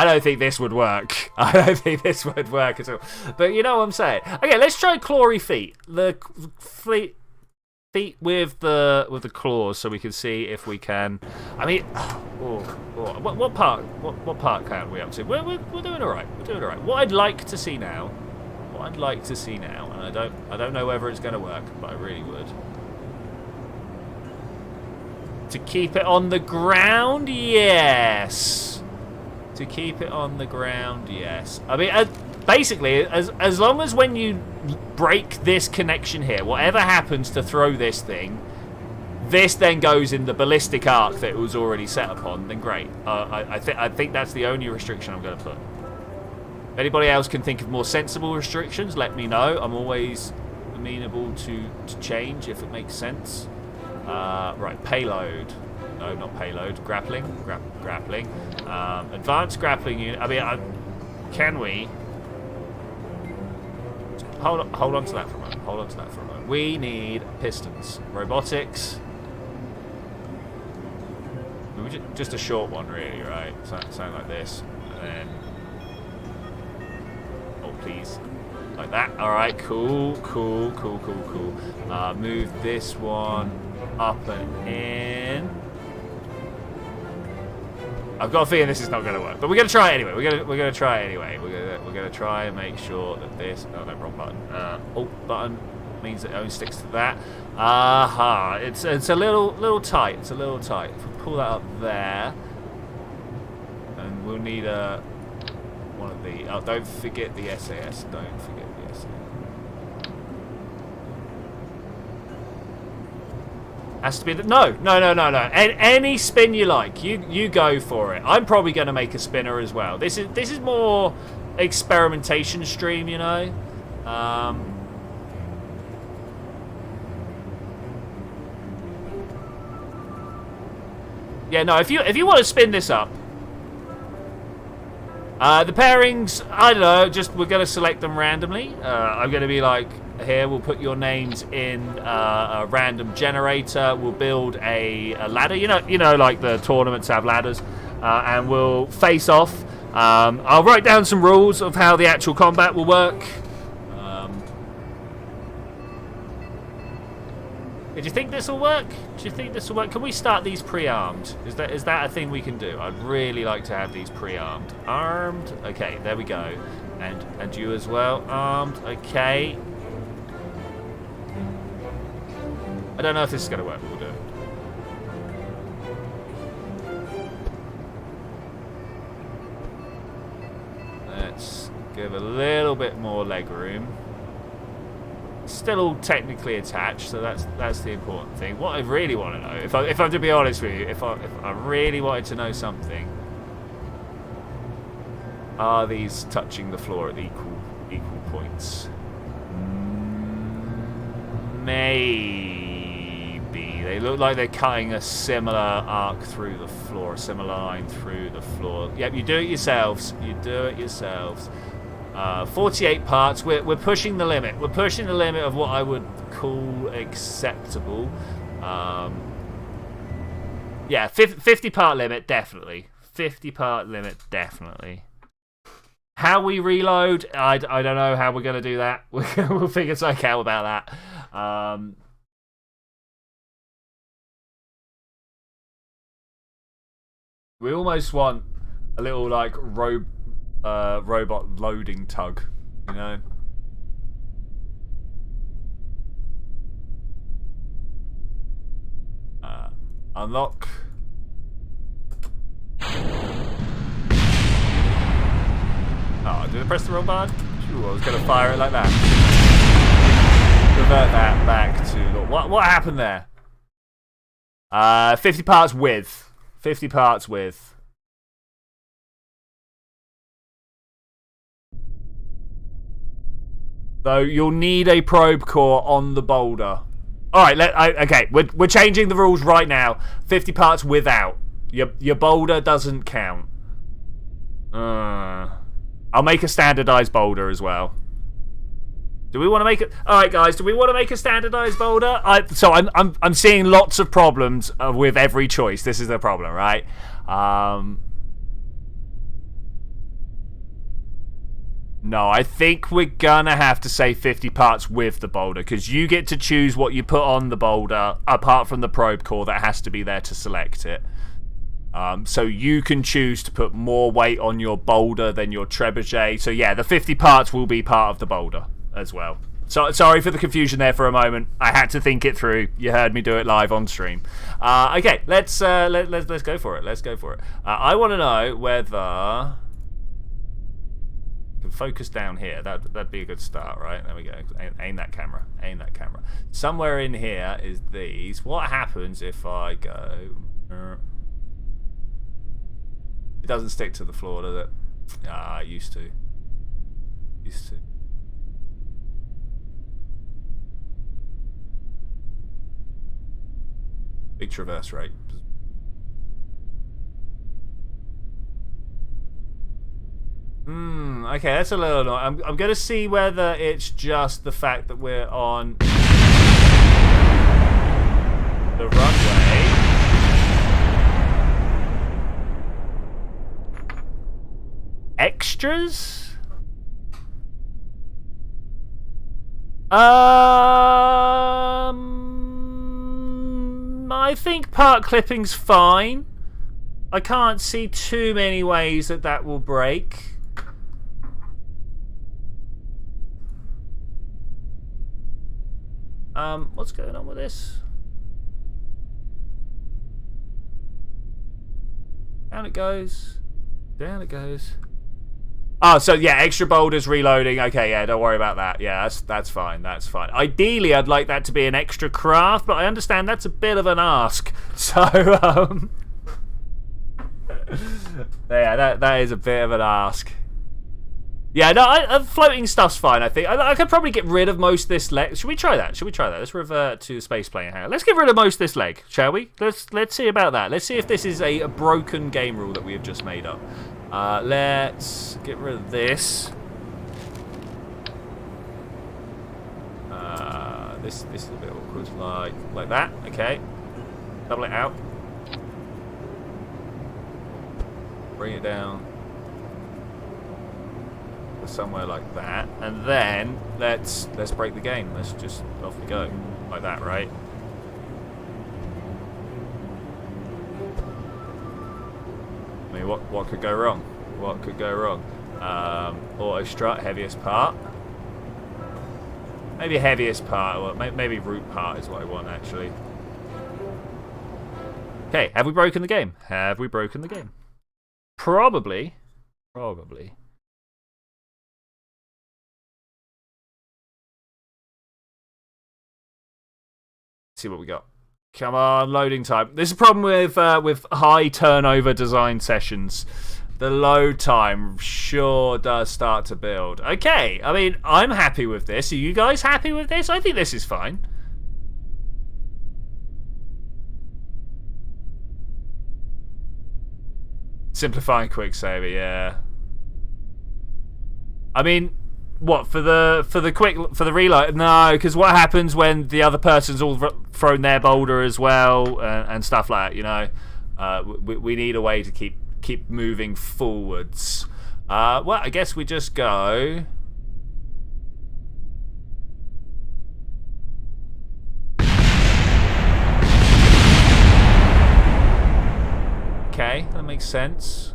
don't think this would work. I don't think this would work at all. But you know what I'm saying. Okay, let's try clawy feet. The feet with the claws, so we can see if we can. I mean, what part can we up to? We're doing all right. We're doing all right. What I'd like to see now. And I don't know whether it's going to work, but I really would. To keep it on the ground, yes. To keep it on the ground, yes. I mean, basically, as long as when you break this connection here, whatever happens to throw this thing, this then goes in the ballistic arc that it was already set upon, then great. I think that's the only restriction I'm going to put. If anybody else can think of more sensible restrictions, let me know. I'm always amenable to change if it makes sense. Right, payload. No, not payload. Grappling. Grappling. Advanced grappling unit. I mean, can we... Hold on to that for a moment. Hold on to that for a moment. We need pistons. Robotics. Just a short one, really, right? Something like this. And then... Oh, please. Like that. Alright, cool. Move this one up and in. I've got a feeling this is not going to work, but we're going to try it anyway. We're going to try it anyway. We're going to try and make sure that this... Oh, no, wrong button. Alt button means it only sticks to that. Aha. It's a little tight. It's a little tight. If we pull that up there, and we'll need one of the... Oh, don't forget the SAS. Don't forget the SAS. Has to be the... No. Any spin you like. You go for it. I'm probably going to make a spinner as well. This is more experimentation stream, you know. Yeah, no. If you want to spin this up, the pairings, I don't know. Just we're going to select them randomly. I'm going to be like. Here, we'll put your names in a random generator. We'll build a ladder. You know, like the tournaments have ladders, and we'll face off. I'll write down some rules of how the actual combat will work. Do you think this will work? Can we start these pre-armed? Is that a thing we can do? I'd really like to have these pre-armed. Armed. Okay, there we go. And you as well. Armed. Okay. I don't know if this is going to work, but we'll do it. Let's give a little bit more leg room. Still all technically attached, so that's the important thing. What I really want to know, if I'm to be honest with you, if I really wanted to know something, are these touching the floor at equal points? Maybe. They look like they're cutting a similar arc through the floor, a similar line through the floor. Yep, you do it yourselves. 48 parts. We're pushing the limit. We're pushing the limit of what I would call acceptable. Yeah, 50 part limit, definitely. 50 part limit, definitely. How we reload, I don't know how we're going to do that. We'll figure something out about that. We almost want a little like robot loading tug, you know. Unlock. Oh, did I press the wrong button? Sure, I was going to fire it like that. Revert that back to... What happened there? 50 parts with. 50 parts with. Though you'll need a probe core on the boulder. Alright, okay, we're changing the rules right now. 50 parts without. Your boulder doesn't count. I'll make a standardized boulder as well. Do we want to make it? All right, guys. Do we want to make a standardized boulder? So I'm seeing lots of problems with every choice. This is the problem, right? No, I think we're gonna have to say 50 parts with the boulder because you get to choose what you put on the boulder, apart from the probe core that has to be there to select it. So you can choose to put more weight on your boulder than your trebuchet. So yeah, the 50 parts will be part of the boulder as well. So sorry for the confusion there for a moment. I had to think it through. You heard me do it live on stream. Okay, let's go for it. Let's go for it. I want to know whether focus down here. That'd be a good start, right? There we go. Aim that camera. Aim that camera. Somewhere in here is these. What happens if I go? It doesn't stick to the floor, does it? Ah, it used to. Used to. Big traverse rate. Okay, that's a little annoying. I'm going to see whether it's just the fact that we're on the runway. Extras? I think part clipping's fine. I can't see too many ways that will break. What's going on with this? Down it goes. Down it goes. Oh, so yeah, extra boulders reloading. Okay, yeah, don't worry about that. Yeah, that's fine. That's fine. Ideally, I'd like that to be an extra craft, but I understand that's a bit of an ask. So, yeah, that is a bit of an ask. Yeah, no, floating stuff's fine, I think. I could probably get rid of most of this leg. Should we try that? Should we try that? Let's revert to space plane. Hang on. Let's get rid of most of this leg, shall we? Let's see about that. Let's see if this is a broken game rule that we have just made up. Let's get rid of this. This is a bit awkward, like that. Okay, double it out. Bring it down somewhere like that, and then let's break the game. Let's just off we go like that, right? I mean, what could go wrong? What could go wrong? Auto strut, heaviest part. Maybe heaviest part, or maybe root part is what I want actually. Okay, have we broken the game? Have we broken the game? Probably. Probably. See what we got. Come on, loading time. This is a problem with high turnover design sessions. The load time sure does start to build. Okay, I mean, I'm happy with this. Are you guys happy with this? I think this is fine. Simplifying quicksaver, yeah. I mean, what for the reload? No, because what happens when the other person's all thrown their boulder as well and stuff like that? You know, we need a way to keep moving forwards. Well, I guess we just go. Okay, that makes sense.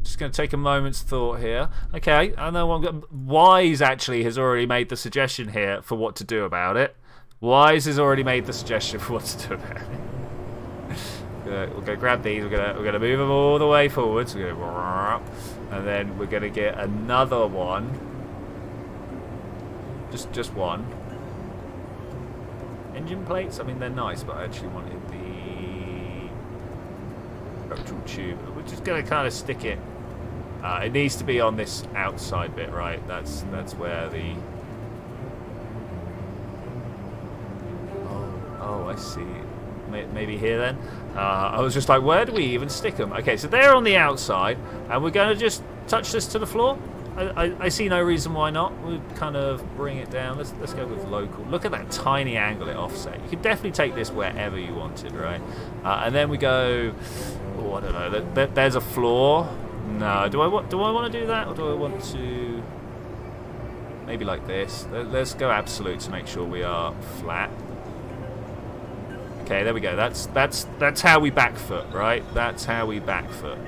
Just going to take a moment's thought here. Okay, I know Wise actually has already made the suggestion here for what to do about it. Wise has already made the suggestion for what to do about it. We'll go grab these. We're gonna move them all the way forwards. And then we're gonna get another one. Just one. Engine plates. I mean, they're nice, but I actually wanted the structural tube. We're just gonna kind of stick it. It needs to be on this outside bit, right? That's where the. Oh, I see. Maybe here then. I was just like, where do we even stick them? Okay, so they're on the outside, and we're going to just touch this to the floor. I see no reason why not. We'll kind of bring it down. Let's go with local. Look at that tiny angle it offset. You could definitely take this wherever you wanted, right? And then we go. Oh, I don't know. There's a floor. No. Do I want to do that, or do I want to? Maybe like this. Let's go absolute to make sure we are flat. Okay, there we go. That's how we back foot, right? That's how we back foot.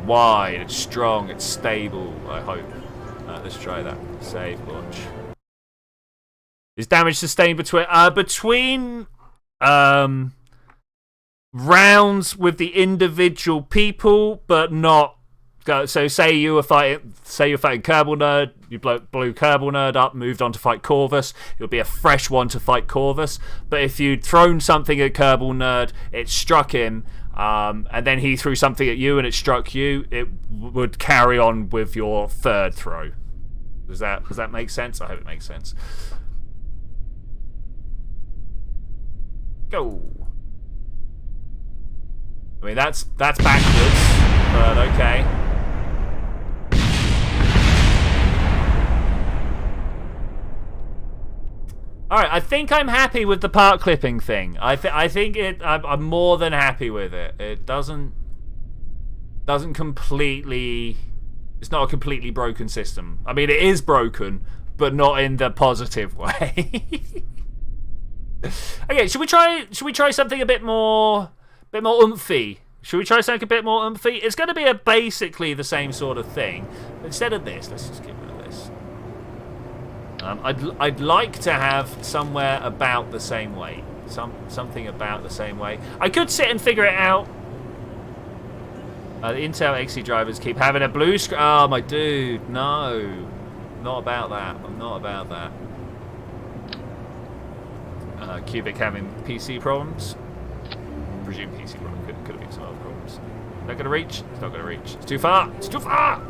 Wide, it's strong, it's stable, I hope. Let's try that. Save, launch. Is damage sustained between rounds with the individual people, but not. So say you're fighting Kerbal Nerd, you blew Kerbal Nerd up, moved on to fight Corvus. It would be a fresh one to fight Corvus. But if you'd thrown something at Kerbal Nerd, it struck him, and then he threw something at you and it struck you, it would carry on with your third throw. Does that make sense? I hope it makes sense. Go. I mean, that's backwards, but okay. All right, I think I'm happy with the part clipping thing. I think I'm more than happy with it. It doesn't completely. It's not a completely broken system. I mean, it is broken, but not in the positive way. Okay, should we try something a bit more oomphy? Should we try something a bit more oomphy? It's going to be basically the same sort of thing. But instead of this, let's just get rid of this. I'd like to have somewhere about the same weight. Something about the same weight. I could sit and figure it out. The Intel XE drivers keep having a blue screen. Oh, my dude, no. Not about that. I'm not about that. Cubic having PC problems. Presume PC problem. Could have been some other problems. Is that going to reach? It's not going to reach. It's too far. It's too far.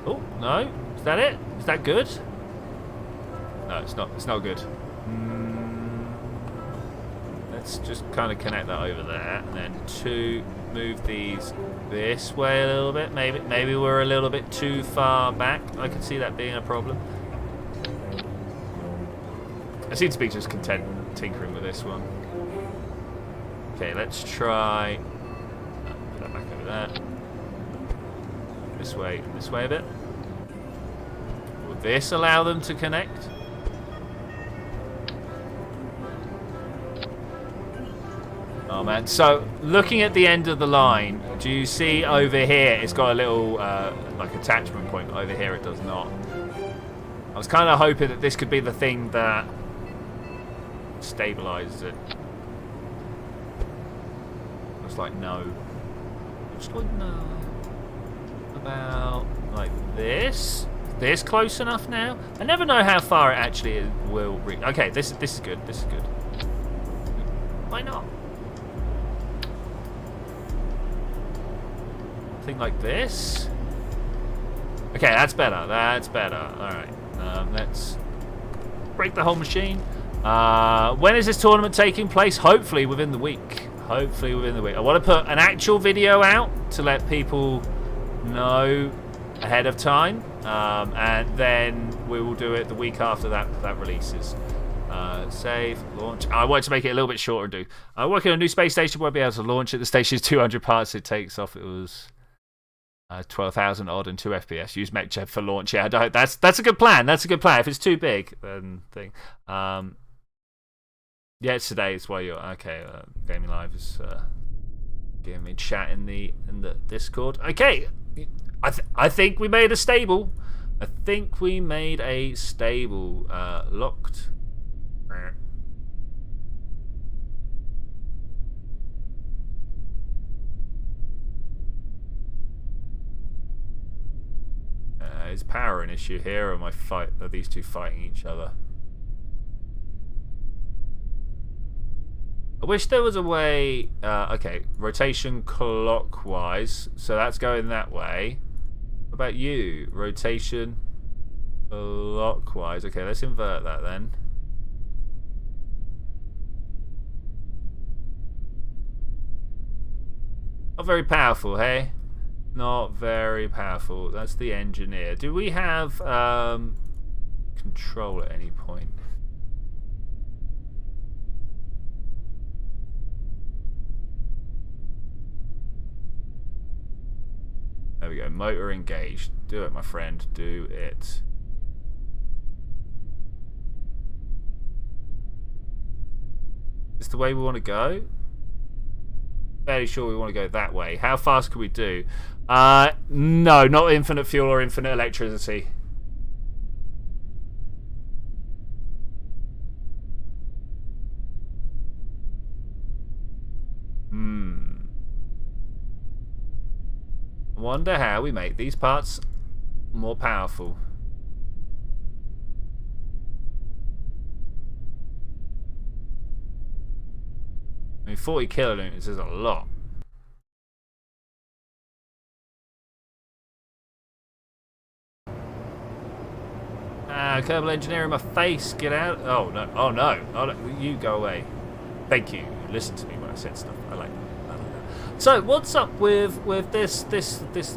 Oh, no. Is that it? Is that good? No, it's not. It's not good. Let's just kind of connect that over there, and then move these this way a little bit. Maybe we're a little bit too far back. I can see that being a problem. I seem to be just content tinkering with this one. Okay, let's try. Put that back over there. This way a bit. Will this allow them to connect? Oh man, so looking at the end of the line, do you see over here it's got a little like attachment point, but over here it does not. I was kind of hoping that this could be the thing that stabilizes it. Looks like no. Looks like no. About like this? This close enough now? I never know how far it actually will reach. Okay, this is good. This is good. Why not? Thing like this. Okay, that's better. That's better. All right. Let's break the whole machine. When is this tournament taking place? Hopefully within the week. Hopefully within the week. I want to put an actual video out to let people know ahead of time, and then we will do it the week after that releases. Save, launch. I wanted to make it a little bit shorter. I'm working on a new space station. Won't be able to launch it. The station is 200 parts. It takes off. It was 12,000 odd and 2 FPS. Use MechJet for launch. Yeah, that's a good plan. That's a good plan. If it's too big, then thing. Yeah, it's today. It's why you're okay. Gaming Live is giving me chat in the Discord. Okay, I think we made a stable. I think we made a stable. Locked. Is power an issue here, or are these two fighting each other? I wish there was a way. Okay, rotation clockwise, so that's going that way. What about you? Rotation clockwise. Okay, let's invert that then. Not very powerful, hey? Not very powerful. That's the engineer. Do we have control at any point? There we go. Motor engaged. Do it, my friend. Do it. Is this the way we want to go? Fairly sure we want to go that way. How fast can we do? No, not infinite fuel or infinite electricity. Wonder how we make these parts more powerful. I mean, 40 kilonewtons is a lot. Kerbal engineer in my face. Get out. Oh no. Oh no. Oh, no. You go away. Thank you. Listen to me when I said stuff. I like that. So what's up with this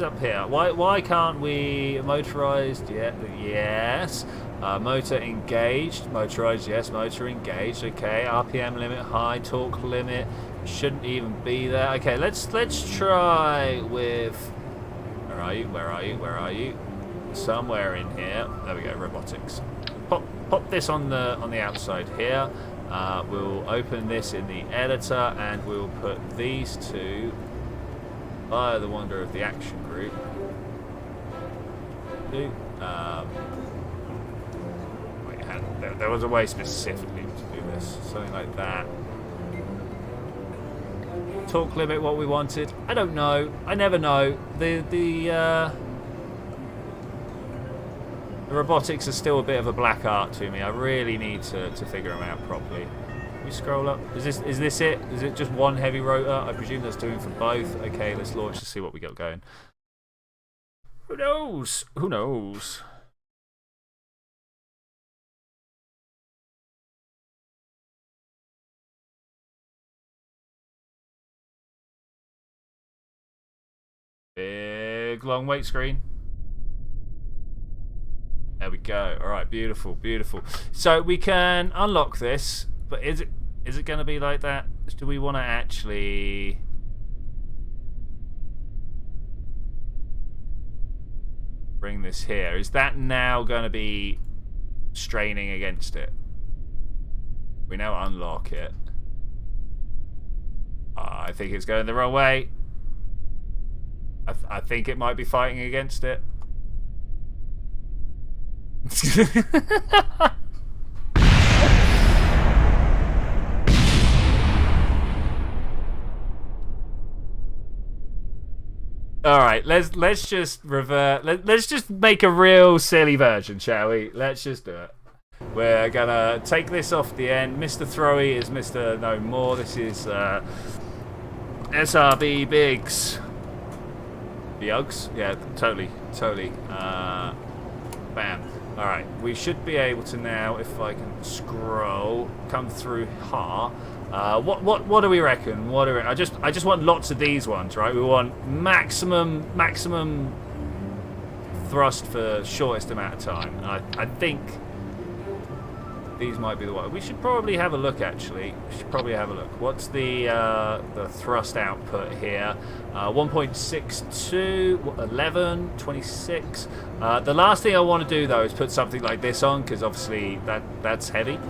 up here? Why can't we motorized? Yeah. Yes. Motor engaged. Motorized. Yes. Motor engaged. Okay. RPM limit high. Torque limit shouldn't even be there. Okay. Let's try with. Where are you? Where are you? Where are you? Somewhere in here. There we go. Robotics. Pop this on the outside here. We'll open this in the editor and we'll put these two via the wonder of the action group. Wait, there was a way specifically to do this. Something like that. Torque limit what we wanted. I don't know. I never know. The robotics are still a bit of a black art to me. I really need to figure them out properly. Can we scroll up? Is this it? Is it just one heavy rotor? I presume that's doing for both. Okay, let's launch to see what we got going. Who knows? Who knows? Big long wait screen. There we go. All right, beautiful, beautiful. So we can unlock this, but is it going to be like that? Do we want to actually bring this here? Is that now going to be straining against it? We now unlock it. I think it's going the wrong way. I think it might be fighting against it. All right, let's just revert. Let's just make a real silly version, shall we? Let's just do it. We're gonna take this off the end. Mr. Throwy is Mr. No More. This is SRB Biggs. Buggs? Yeah, totally. Bam. Alright, we should be able to now, if I can scroll, come through Ha. What do we reckon? I just want lots of these ones, right? We want maximum thrust for shortest amount of time. And I think these might be the one. We should probably have a look, actually. We should probably have a look. What's the thrust output here? 1.62, 11, 26. The last thing I want to do, though, is put something like this on, because obviously that's heavy.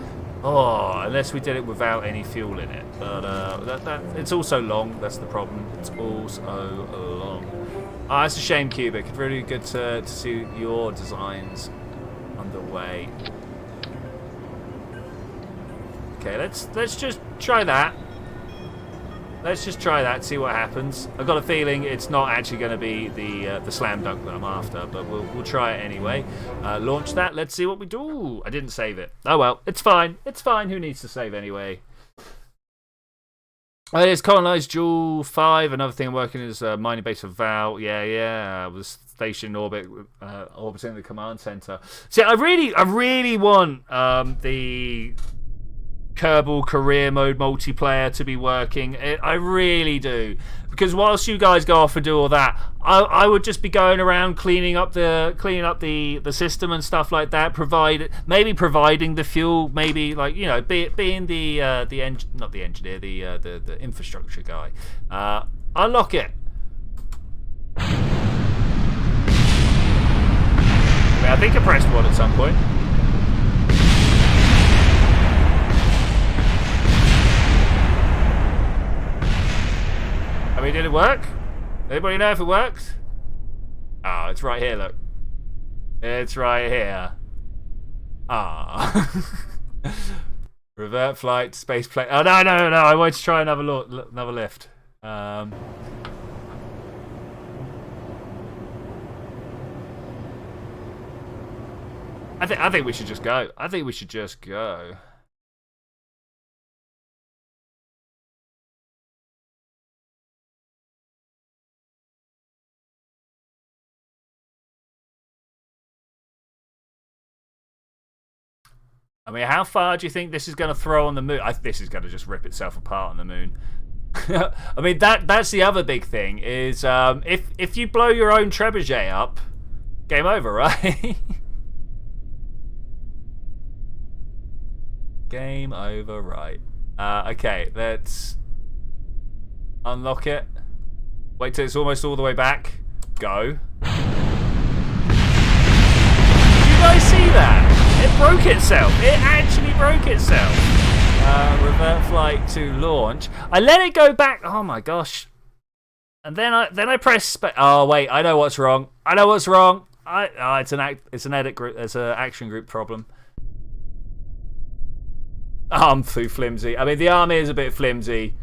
Oh, unless we did it without any fuel in it. But it's also long. That's the problem. It's also long. Ah, it's a shame, Cubic. It's really good to see your designs underway. Okay, let's just try that. Let's just try that, see what happens. I've got a feeling it's not actually going to be the slam dunk that I'm after, but we'll try it anyway. Launch that. Let's see what we do. I didn't save it. Oh well, it's fine. It's fine. Who needs to save anyway? Oh, it's colonized Joule 5. Another thing I'm working is mining base of Val. Yeah. I was stationed in orbit, orbiting the command center. See, I really want the Kerbal career mode multiplayer to be working. I really do, because whilst you guys go off and do all that, I would just be going around cleaning up the system and stuff like that. Providing the fuel, maybe, like, you know, being the infrastructure guy. Unlock it. I think I pressed one at some point. I mean, did it work? Anybody know if it worked? Oh, it's right here, look. It's right here. Ah. Revert flight, space plane. Oh, no. I wanted to try another lift. I think we should just go. I think we should just go. I mean, how far do you think this is going to throw on the moon? This is going to just rip itself apart on the moon. I mean, that's the other big thing is if you blow your own trebuchet up, game over, right? Game over, right? Okay, let's unlock it. Wait till it's almost all the way back. Go. You guys see that? It broke itself. It actually broke itself. Revert flight to launch. I let it go back. Oh my gosh. And then I press. Oh wait, I know what's wrong. I know what's wrong. It's an edit group. It's an action group problem. I'm too flimsy. I mean, the arm is a bit flimsy.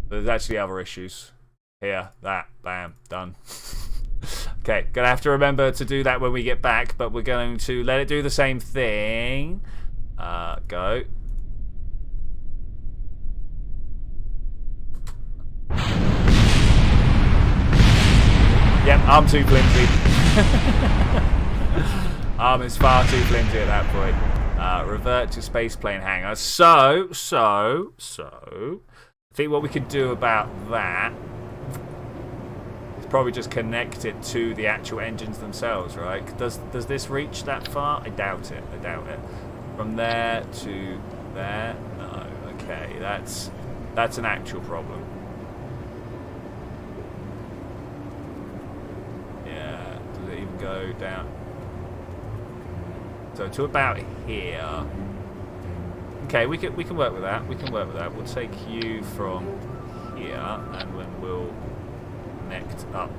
There's actually other issues. Here, that, bam, done. Okay, gonna have to remember to do that when we get back, but we're going to let it do the same thing. Go. Yep, I'm too flimsy. Arm is far too flimsy at that point. Revert to spaceplane hangar. So, I think what we could do about that is probably just connect it to the actual engines themselves, right? Does this reach that far? I doubt it. From there to there? No. Okay, that's an actual problem. Yeah. Does it even go down? So to about here. Okay, we can work with that. We'll take you from here, and then we'll connect up.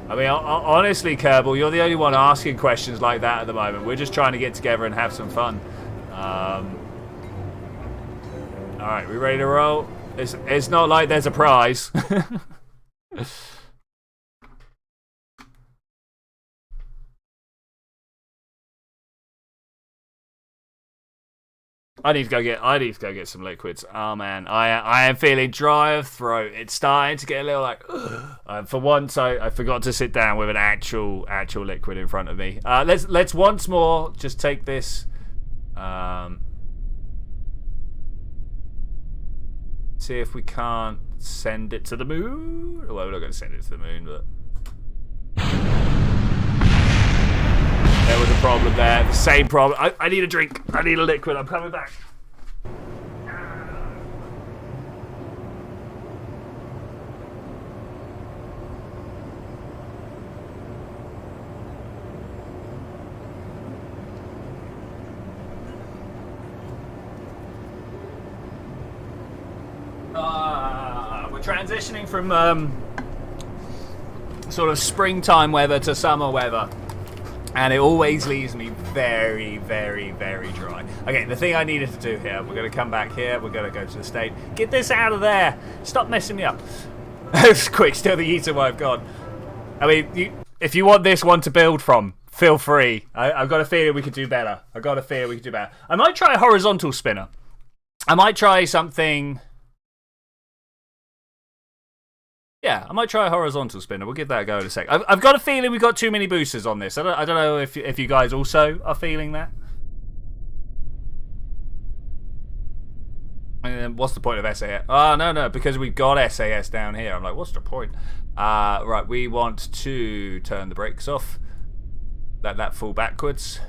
I mean, honestly, Kerbal, you're the only one asking questions like that at the moment. We're just trying to get together and have some fun. All right, we ready to roll? It's not like there's a prize. I need to go get some liquids. Oh man, I am feeling dry of throat. It's starting to get a little like. For once, I forgot to sit down with an actual liquid in front of me. Let's once more just take this. See if we can't send it to the moon. Well, we're not going to send it to the moon, but there was a problem there. The same problem. I need a drink. I need a liquid. I'm coming back. We're transitioning from sort of springtime weather to summer weather. And it always leaves me very, very, very dry. Okay, the thing I needed to do here, we're going to come back here, we're going to go to the state. Get this out of there! Stop messing me up. Quick, still the eater while I've gone. I mean, if you want this one to build from, feel free. I've got a feeling we could do better. I might try a horizontal spinner. I might try something... Yeah, I might try a horizontal spinner. We'll give that a go in a sec. I've got a feeling we've got too many boosters on this. I don't know if you guys also are feeling that. And then what's the point of SAS? Oh, no, because we've got SAS down here. I'm like, what's the point? Right, we want to turn the brakes off. Let that fall backwards.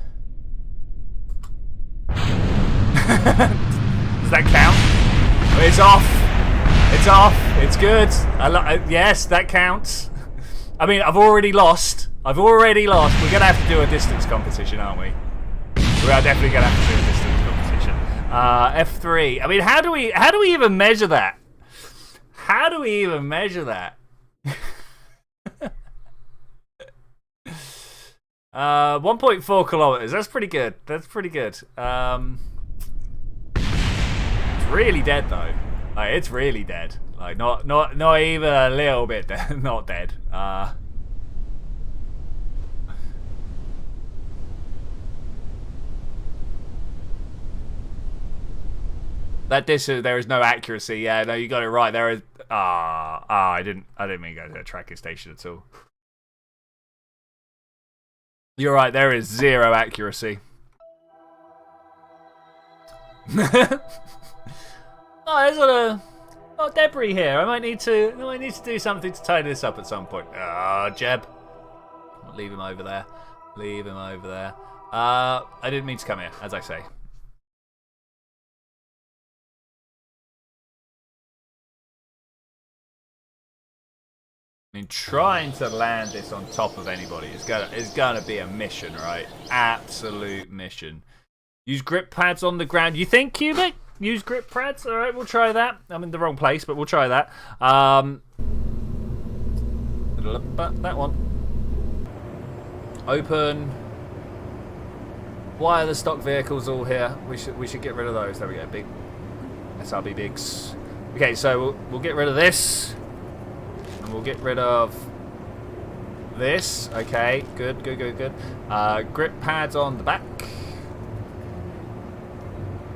Does that count? Oh, it's off. It's off. It's good. Yes, that counts. I mean, I've already lost. We're going to have to do a distance competition, aren't we? We are definitely going to have to do a distance competition. F3. I mean, how do we even measure that? 1.4 kilometers. That's pretty good. It's really dead, though. Like, it's really dead. Like not even a little bit dead. Not dead. That there is no accuracy. Yeah, no, you got it right. There is. I didn't mean to go to a tracking station at all. You're right. There is 0 accuracy. Oh, there's a lot of debris here. I might need to do something to tidy this up at some point. Jeb. Leave him over there. Leave him over there. I didn't mean to come here, as I say. I mean, trying to land this on top of anybody is gonna be a mission, right? Absolute mission. Use grip pads on the ground. You think, Cubic? Use grip pads? All right, we'll try that. I'm in the wrong place, but we'll try that. That one. Open. Why are the stock vehicles all here? We should get rid of those. There we go. Big SRB bigs. Okay, so we'll get rid of this. And we'll get rid of this. Okay, good. Grip pads on the back.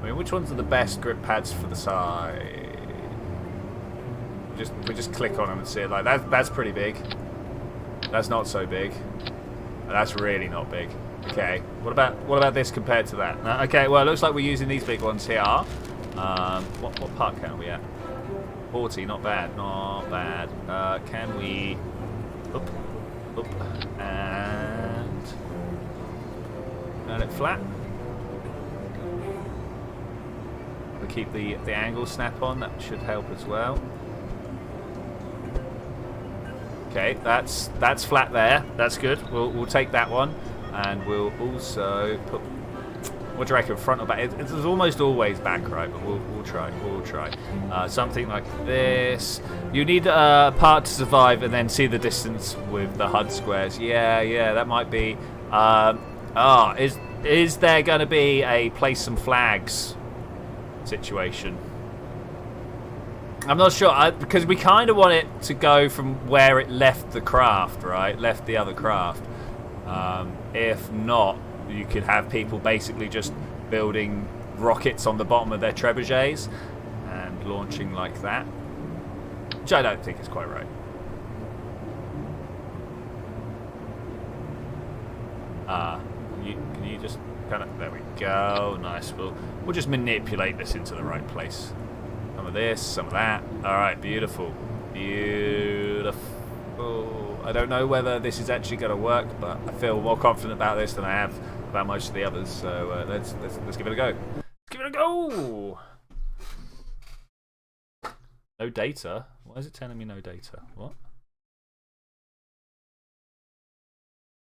I mean, which ones are the best grip pads for the side? We just click on them and see it. Like that's pretty big. That's not so big. That's really not big. Okay. What about this compared to that? Okay. Well, it looks like we're using these big ones here. What part count are we at? 40. Not bad. Not bad. Can we? Up, and turn it flat. We'll keep the angle snap on. That should help as well. Okay, that's flat there. That's good. We'll take that one, and we'll also put. What do you reckon, front or back? It's almost always back, right? But we'll try. Something like this. You need a part to survive, and then see the distance with the HUD squares. Yeah, that might be. Is there going to be a place some flags situation? I'm not sure, because we kind of want it to go from where it left the craft, right? Left the other craft. If not, you could have people basically just building rockets on the bottom of their trebuchets and launching like that, which I don't think is quite right. Can you just kind of, there we go, nice. We'll just manipulate this into the right place. Some of this, some of that. Alright, beautiful. I don't know whether this is actually going to work, but I feel more confident about this than I have about most of the others. So let's give it a go. Let's give it a go! No data? Why is it telling me no data? What?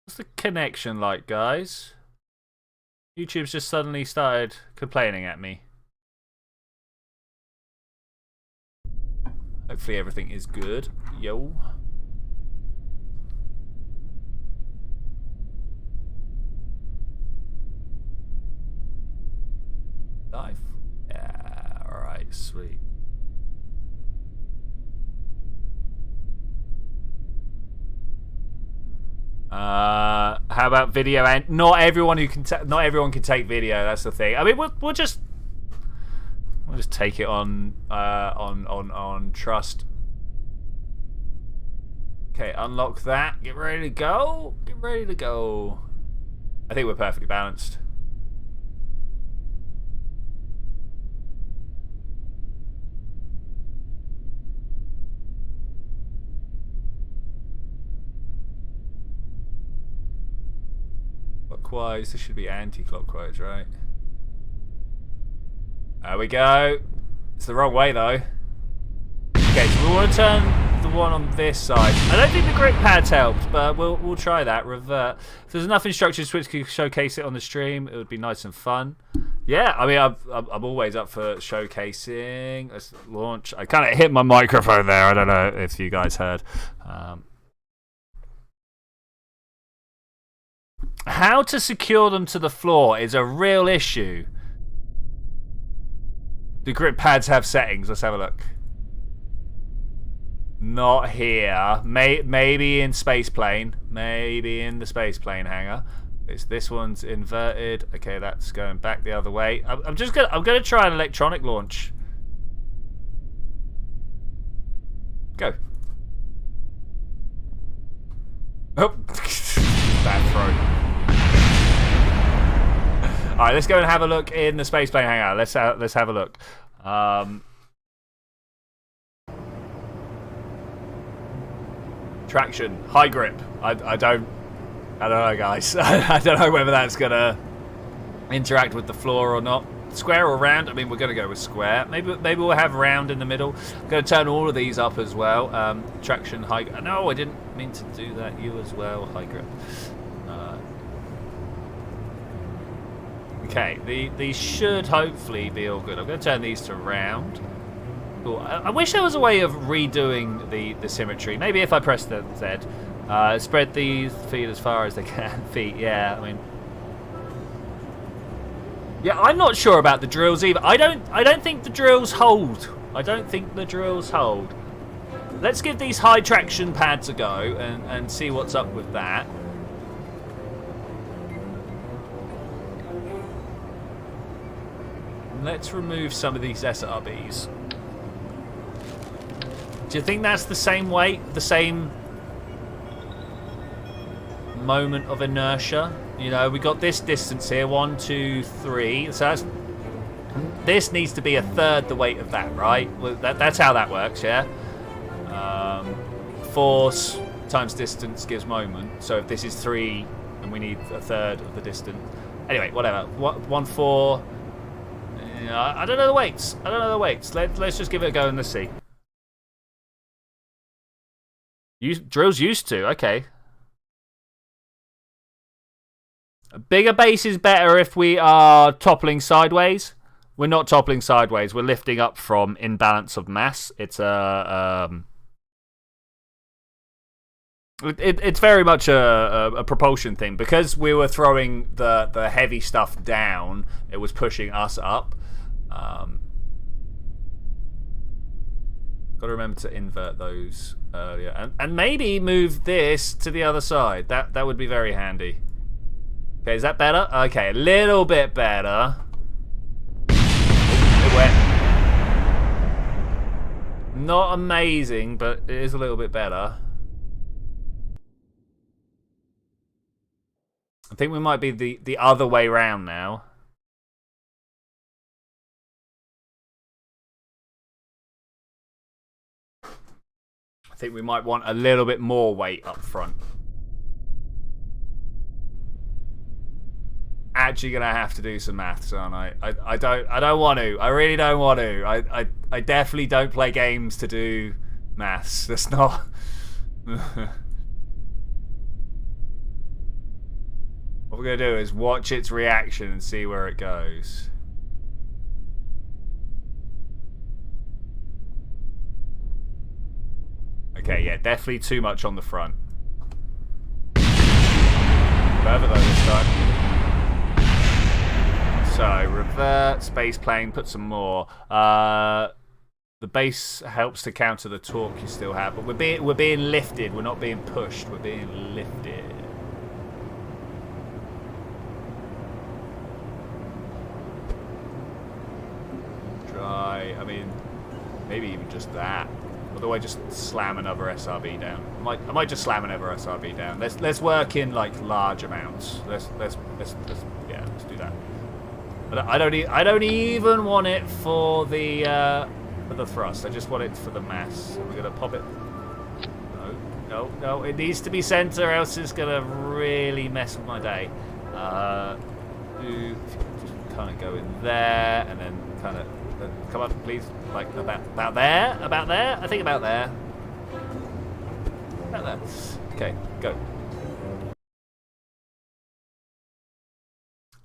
What's the connection like, guys? YouTube's just suddenly started complaining at me. Hopefully everything is good. Yo. Life. Yeah, alright, sweet. How about video? And not everyone can take video. That's the thing. I mean, we'll just take it on trust. Okay, unlock that. Get ready to go. Get ready to go. I think we're perfectly balanced. Clockwise. This should be anti-clockwise, right? There we go. It's the wrong way though. Okay, so we want to turn the one on this side. I don't think the grip pads helped, but we'll try that. Revert. If there's enough instructions, Twitch could showcase it on the stream. It would be nice and fun. Yeah, I mean, I'm always up for showcasing. Let's launch. I kind of hit my microphone there. I don't know if you guys heard. How to secure them to the floor is a real issue. Do grip pads have settings? Let's have a look. Not here. Maybe in space plane. Maybe in the space plane hangar. This one's inverted. Okay, that's going back the other way. I'm gonna try an electronic launch. Go. Oh, bad throw. All right, let's go and have a look in the space plane hangar. Let's have a look. Traction, high grip. I don't know, guys. I don't know whether that's gonna interact with the floor or not. Square or round? I mean, we're gonna go with square. Maybe we'll have round in the middle. I'm gonna turn all of these up as well. Traction, high. No, I didn't mean to do that. You as well, high grip. Okay, these should hopefully be all good. I'm gonna turn these to round. Cool. I wish there was a way of redoing the symmetry. Maybe if I press the Z. Spread these feet as far as they can. Feet, yeah, I mean... Yeah, I'm not sure about the drills either. I don't think the drills hold. I don't think the drills hold. Let's give these high traction pads a go and see what's up with that. Let's remove some of these SRBs. Do you think that's the same weight, the same moment of inertia? You know, we got this distance here, 1, 2, 3. So this needs to be a third the weight of that, right? Well, that's how that works, yeah? Force times distance gives moment. So if this is 3, and we need a third of the distance. Anyway, whatever. 1, 4. I don't know the weights. I don't know the weights. Let's just give it a go and let's see. Drills used to, okay. A bigger base is better if we are toppling sideways. We're not toppling sideways. We're lifting up from imbalance of mass. It's it's very much a propulsion thing. Because we were throwing the heavy stuff down, it was pushing us up. Got to remember to invert those earlier. And maybe move this to the other side. That would be very handy. Okay, is that better? Okay, a little bit better. It went. Not amazing, but it is a little bit better. I think we might be the other way round now. I think we might want a little bit more weight up front. Actually gonna have to do some maths, aren't I? I don't want to. I really don't want to. I definitely don't play games to do maths. That's not. What we're gonna do is watch its reaction and see where it goes. Okay, yeah, definitely too much on the front. Further though this time. So, revert, space plane, put some more. The base helps to counter the torque you still have, but we're being lifted. We're not being pushed. We're being lifted. Try. I mean, maybe even just that. Or do I just slam another SRB down? I might just slam another SRB down. Let's work in like large amounts. Let's do that. I don't even want it for the thrust. I just want it for the mass. So we're gonna pop it. No. It needs to be center, else it's gonna really mess with my day. Just kind of go in there, and then kind of come up, please. Like about there. I think about there. About there. Okay, go.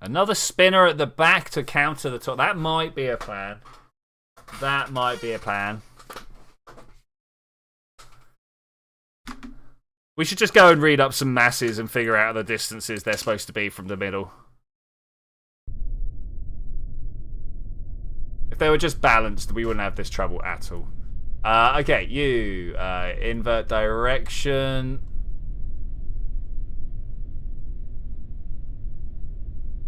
Another spinner at the back to counter the top. That might be a plan. That might be a plan. We should just go and read up some masses and figure out the distances they're supposed to be from the middle. If they were just balanced, we wouldn't have this trouble at all. Okay, you invert direction.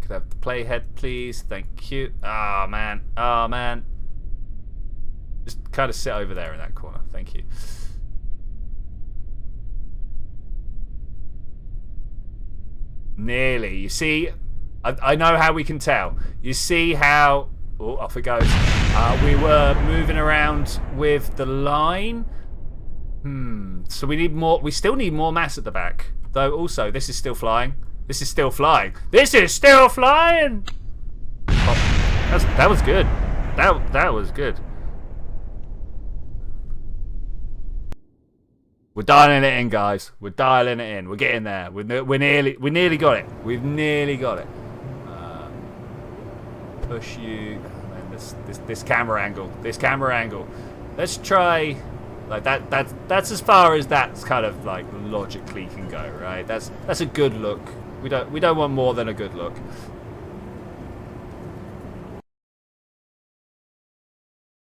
Could I have the playhead, please? Thank you. Oh man. Oh man. Just kind of sit over there in that corner. Thank you. Nearly. You see, I know how we can tell. You see how... Oh, off it goes. We were moving around with the line. So we need more. We still need more mass at the back. Though also, this is still flying. This is still flying. This is still flying! Oh, that was good. That was good. We're dialing it in, guys. We're dialing it in. We're getting there. We nearly got it. We've nearly got it. Push you. And this camera angle. This camera angle. Let's try like that. That's as far as that's kind of like logically can go, right? That's a good look. We don't want more than a good look.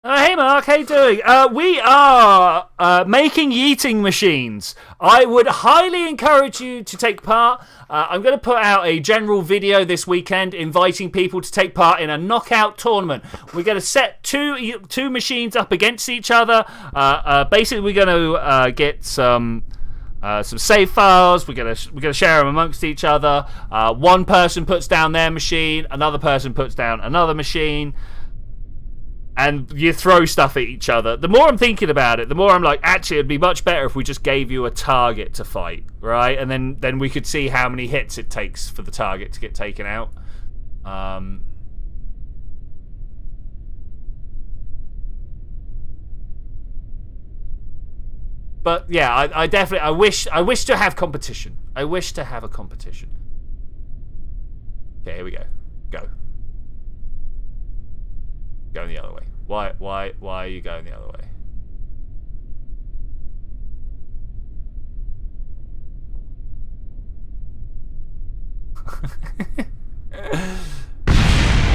Hey Mark, how you doing? We are making yeeting machines. I would highly encourage you to take part. I'm going to put out a general video this weekend inviting people to take part in a knockout tournament. We're going to set two machines up against each other. Basically, we're going to get some save files. We're gonna share them amongst each other. One person puts down their machine, another person puts down another machine. And you throw stuff at each other. The more I'm thinking about it, the more I'm like, actually, it'd be much better if we just gave you a target to fight, right? And then we could see how many hits it takes for the target to get taken out. But yeah, I definitely I wish to have competition. I wish to have a competition. Okay, here we go. Go. Going the other way. Why are you going the other way?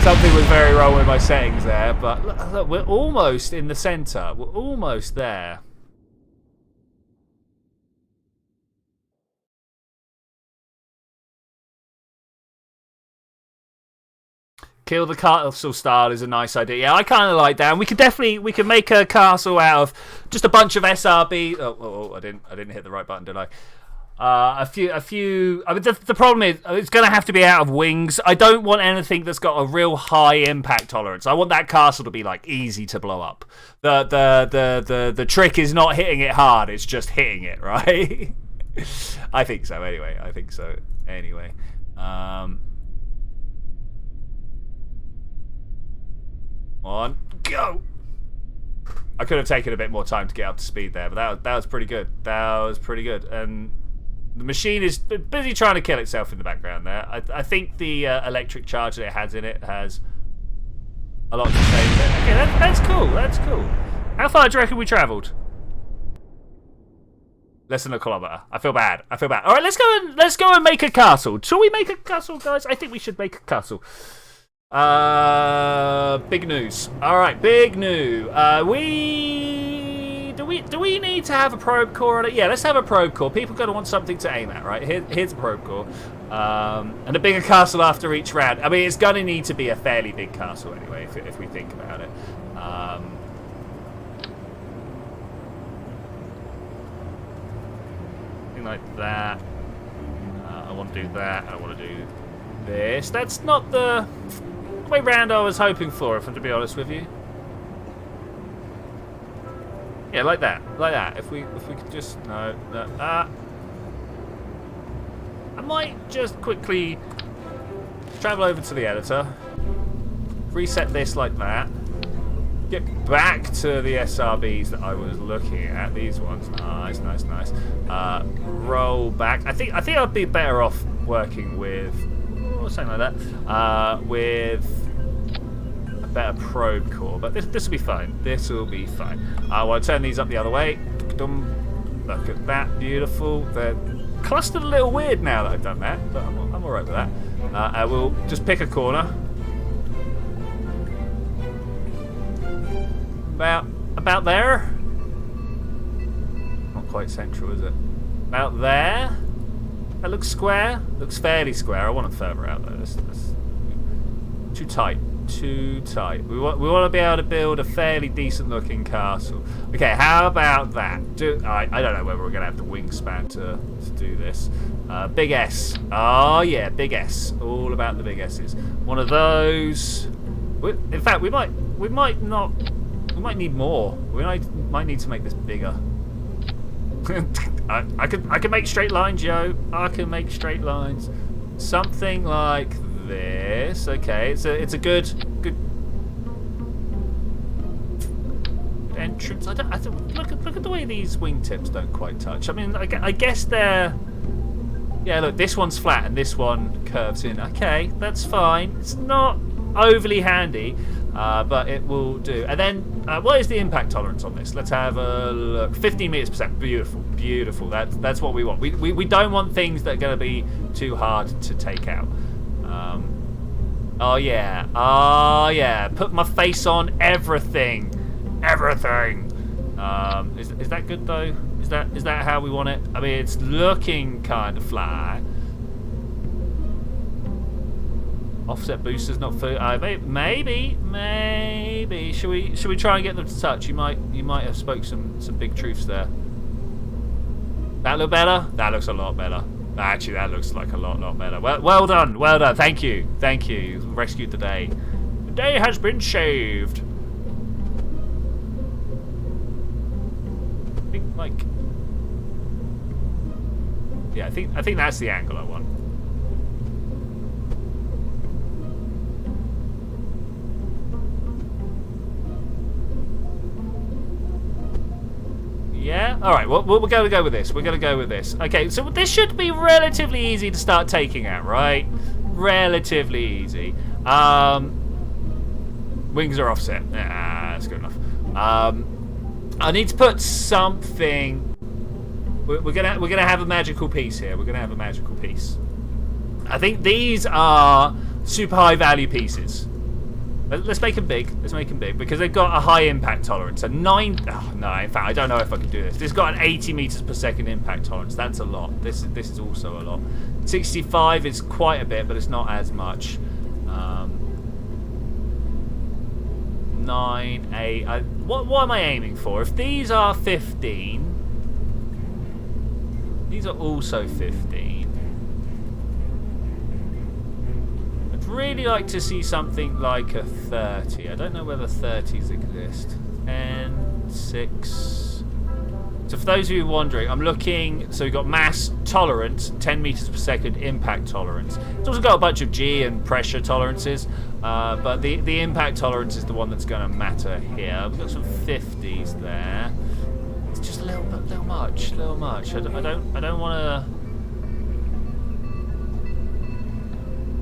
Something was very wrong with my settings there, but look, we're almost in the center. We're almost there. Kill the castle style is a nice idea. Yeah, I kind of like that. And we can make a castle out of just a bunch of SRB. Oh, I didn't hit the right button, did I? A few. I mean, the problem is it's going to have to be out of wings. I don't want anything that's got a real high impact tolerance. I want that castle to be like easy to blow up. The trick is not hitting it hard. It's just hitting it, right? I think so. Anyway. On, go! I could have taken a bit more time to get up to speed there, but that was pretty good. That was pretty good. And the machine is busy trying to kill itself in the background there. I think the electric charge that it has in it has a lot to say with it. Okay, that's cool. That's cool. How far do you reckon we travelled? Less than a kilometre. I feel bad. All right, let's go and make a castle. Shall we make a castle, guys? I think we should make a castle. Big news. All right, big news. Do we need to have a probe core on it? Yeah, let's have a probe core. People are going to want something to aim at, right? Here's a probe core. And a bigger castle after each round. I mean, it's going to need to be a fairly big castle anyway, if we think about it. Something like that. I want to do that. I want to do this. That's not the way round I was hoping for, if I'm to be honest with you. Yeah, like that. If we could just I might just quickly travel over to the editor, reset this like that, get back to the SRBs that I was looking at. These ones, nice. Roll back. I think I'd be better off working with. Something like that, with a better probe core, but this will be fine. This will be fine. I want to turn these up the other way. Look at that, beautiful. They're clustered a little weird now that I've done that, but I'm all right with that. I will just pick a corner. About there. quite central, is it? About there? That looks square. Looks fairly square. I want it further out though. That's too tight. Too tight. We want to be able to build a fairly decent looking castle. Okay, how about that? I don't know whether we're going to have the wingspan to do this. Big S. Oh yeah, big S. All about the big S's. One of those. In fact, we might need more. We might need to make this bigger. I can make straight lines, yo. I can make straight lines. Something like this. Okay, it's a good entrance. I don't look at the way these wingtips don't quite touch. I mean, I guess they're. Yeah, look, this one's flat and this one curves in. Okay, that's fine. It's not overly handy, but it will do. And then, what is the impact tolerance on this? Let's have a look. 15 meters per second. Beautiful, beautiful. That's what we want. We don't want things that are going to be too hard to take out. Oh yeah. Put my face on everything. Everything. Is that good though? Is that how we want it? I mean, it's looking kind of flat. Offset boosters not for maybe. Should we try and get them to touch? You might have spoke some big truths there. That look better? That looks a lot better. Actually, that looks like a lot better. Well done. Thank you. You rescued the day. The day has been saved. I think I think that's the angle I want. Yeah? Alright, we're going to go with this. We're going to go with this. Okay, so this should be relatively easy to start taking out, right? Relatively easy. Wings are offset. That's good enough. I need to put something. We're gonna have a magical piece here. We're gonna have a magical piece. I think these are super high value pieces. Let's make them big. Let's make them big because they've got a high impact tolerance. A 9. Oh, no, in fact, I don't know if I can do this. This has got an 80 meters per second impact tolerance. That's a lot. This is also a lot. 65 is quite a bit, but it's not as much. 9, 8. What am I aiming for? If these are 15, these are also 15. I'd really like to see something like a 30. I don't know whether 30s exist. 10, 6. So for those of you wondering, I'm looking. So we've got mass tolerance, 10 meters per second impact tolerance. It's also got a bunch of G and pressure tolerances, but the impact tolerance is the one that's going to matter here. We've got some 50s there. It's just a little much. I don't want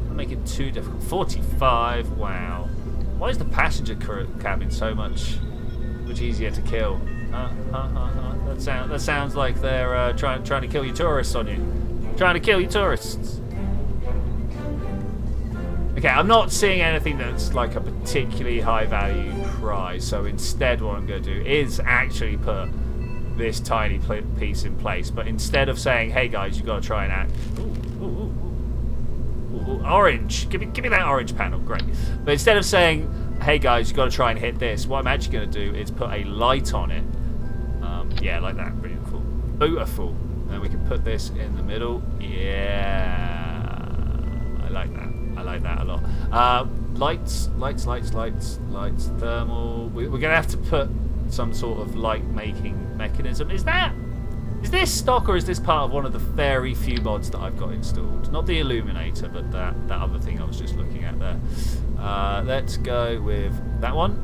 to make it too difficult. 45. Wow. Why is the passenger cabin so much easier to kill? That sounds like they're trying to kill your tourists on you. Trying to kill your tourists. Okay, I'm not seeing anything that's like a particularly high value prize. So instead, what I'm going to do is actually put this tiny piece in place. But instead of saying, "Hey guys, you've got to try and act." Ooh, orange. Give me that orange panel. Great. But instead of saying, "Hey guys, you've got to try and hit this," what I'm actually going to do is put a light on it. Yeah, like that. Beautiful. Beautiful. And we can put this in the middle. Yeah. I like that. I like that a lot. Lights. Thermal. We're going to have to put some sort of light making mechanism. Is this stock or is this part of one of the very few mods that I've got installed? Not the illuminator, but that other thing I was just looking at there. Let's go with that one.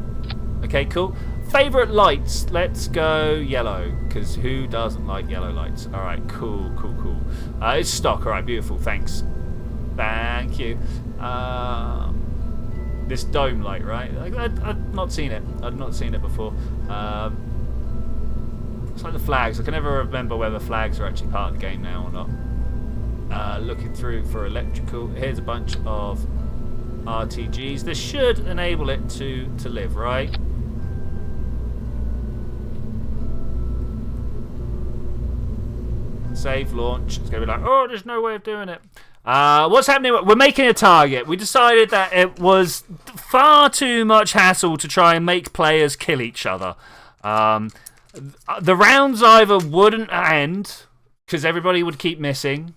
Okay, cool. Favorite lights, let's go yellow, because who doesn't like yellow lights? All right, cool. It's stock. All right, beautiful. Thanks. Thank you. This dome light, right? I've not seen it. I've not seen it before. It's like the flags. I can never remember whether flags are actually part of the game now or not. Looking through for electrical. Here's a bunch of RTGs. This should enable it to live, right? Save, launch. It's going to be like, oh, there's no way of doing it. What's happening? We're making a target. We decided that it was far too much hassle to try and make players kill each other. The rounds either wouldn't end because everybody would keep missing,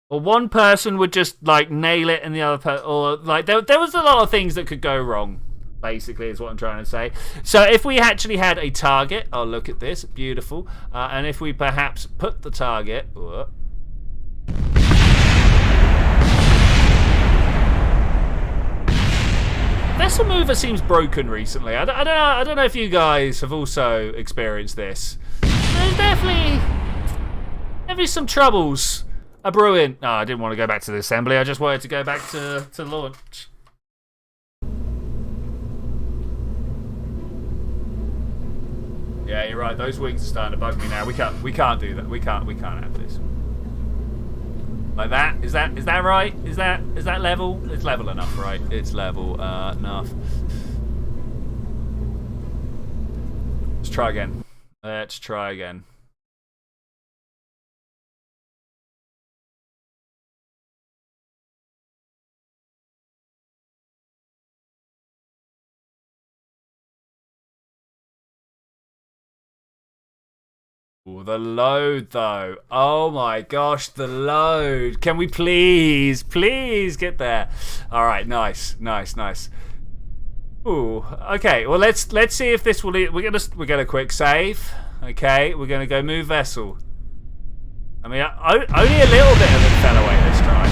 or one person would just like nail it and the other person, or like there was a lot of things that could go wrong. Basically, is what I'm trying to say. So if we actually had a target, oh look at this, beautiful. And if we perhaps put the target. Vessel Mover seems broken recently. I don't know if you guys have also experienced this. There's definitely some troubles a brewing. No, I didn't want to go back to the assembly. I just wanted to go back to launch. Yeah, you're right. Those wings are starting to bug me now. We can't do that. We can't have this. Like that? Is that right? Is that level? It's level enough, right? It's level enough. Let's try again. Let's try again. Ooh, the load, though. Oh my gosh, the load. Can we please get there? All right, nice. Ooh, okay. Well, let's see if this will. We're gonna quick save. Okay, we're gonna go move vessel. I mean, only a little bit of it fell away this time.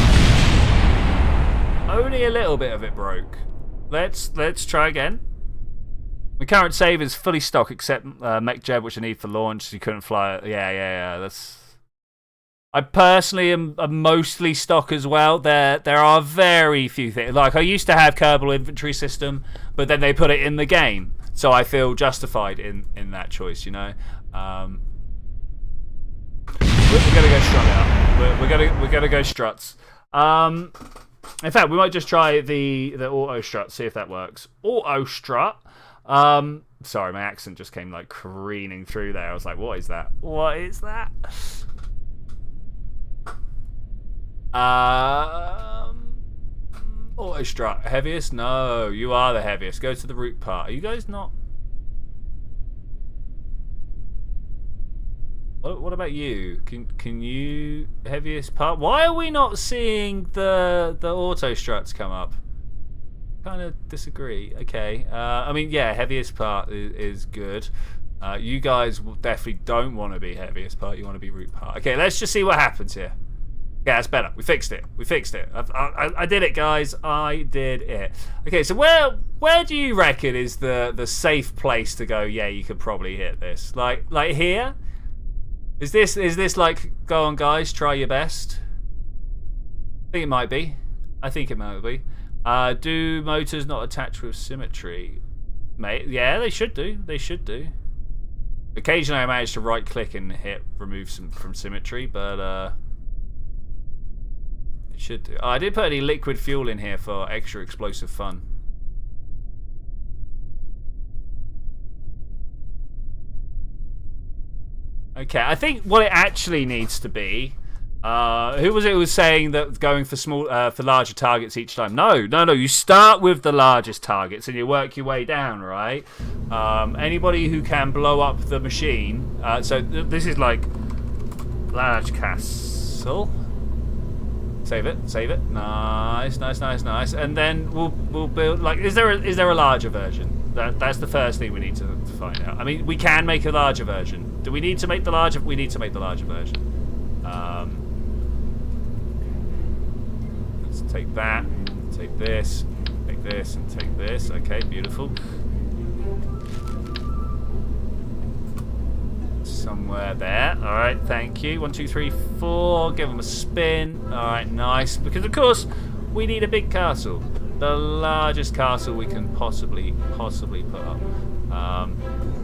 Only a little bit of it broke. Let's try again. My current save is fully stock except mech jeb, which I need for launch. So you couldn't fly it. Yeah. That's. I personally am mostly stock as well. There are very few things. Like I used to have Kerbal inventory system, but then they put it in the game, so I feel justified in that choice. You know. We're gonna go strut out. We're gonna go struts. In fact, we might just try the auto strut, see if that works. Auto strut. Sorry, my accent just came like careening through there. I was like, what is that? What is that? Auto strut. Heaviest? No, you are the heaviest. Go to the root part. Are you guys not? What about you? Can you heaviest part? Why are we not seeing the auto struts come up? Kind of disagree. Okay. I mean, yeah, heaviest part is good. You guys definitely don't want to be heaviest part. You want to be root part. Okay, let's just see what happens here. Yeah, that's better. We fixed it. I did it, guys. I did it. Okay, so where do you reckon is the safe place to go? Yeah, you could probably hit this. Like here. Is this like, go on, guys, try your best? I think it might be. Do motors not attach with symmetry? Mate, yeah, they should do. Occasionally I manage to right click and hit remove from symmetry, but it should do. Oh, I did put any liquid fuel in here for extra explosive fun. Okay, I think what it actually needs to be. Who was it who was saying that going for for larger targets each time? No. You start with the largest targets and you work your way down, right? Anybody who can blow up the machine. So this is like large castle. Save it. Nice. And then we'll build. Like, is there a larger version? That's the first thing we need to find out. I mean, we can make a larger version. Do we need to make the larger? We need to make the larger version. Let's take that, take this, and take this. Okay, beautiful. Somewhere there. All right, thank you. 1, 2, 3, 4. Give them a spin. All right, nice. Because of course we need a big castle, the largest castle we can possibly put up. I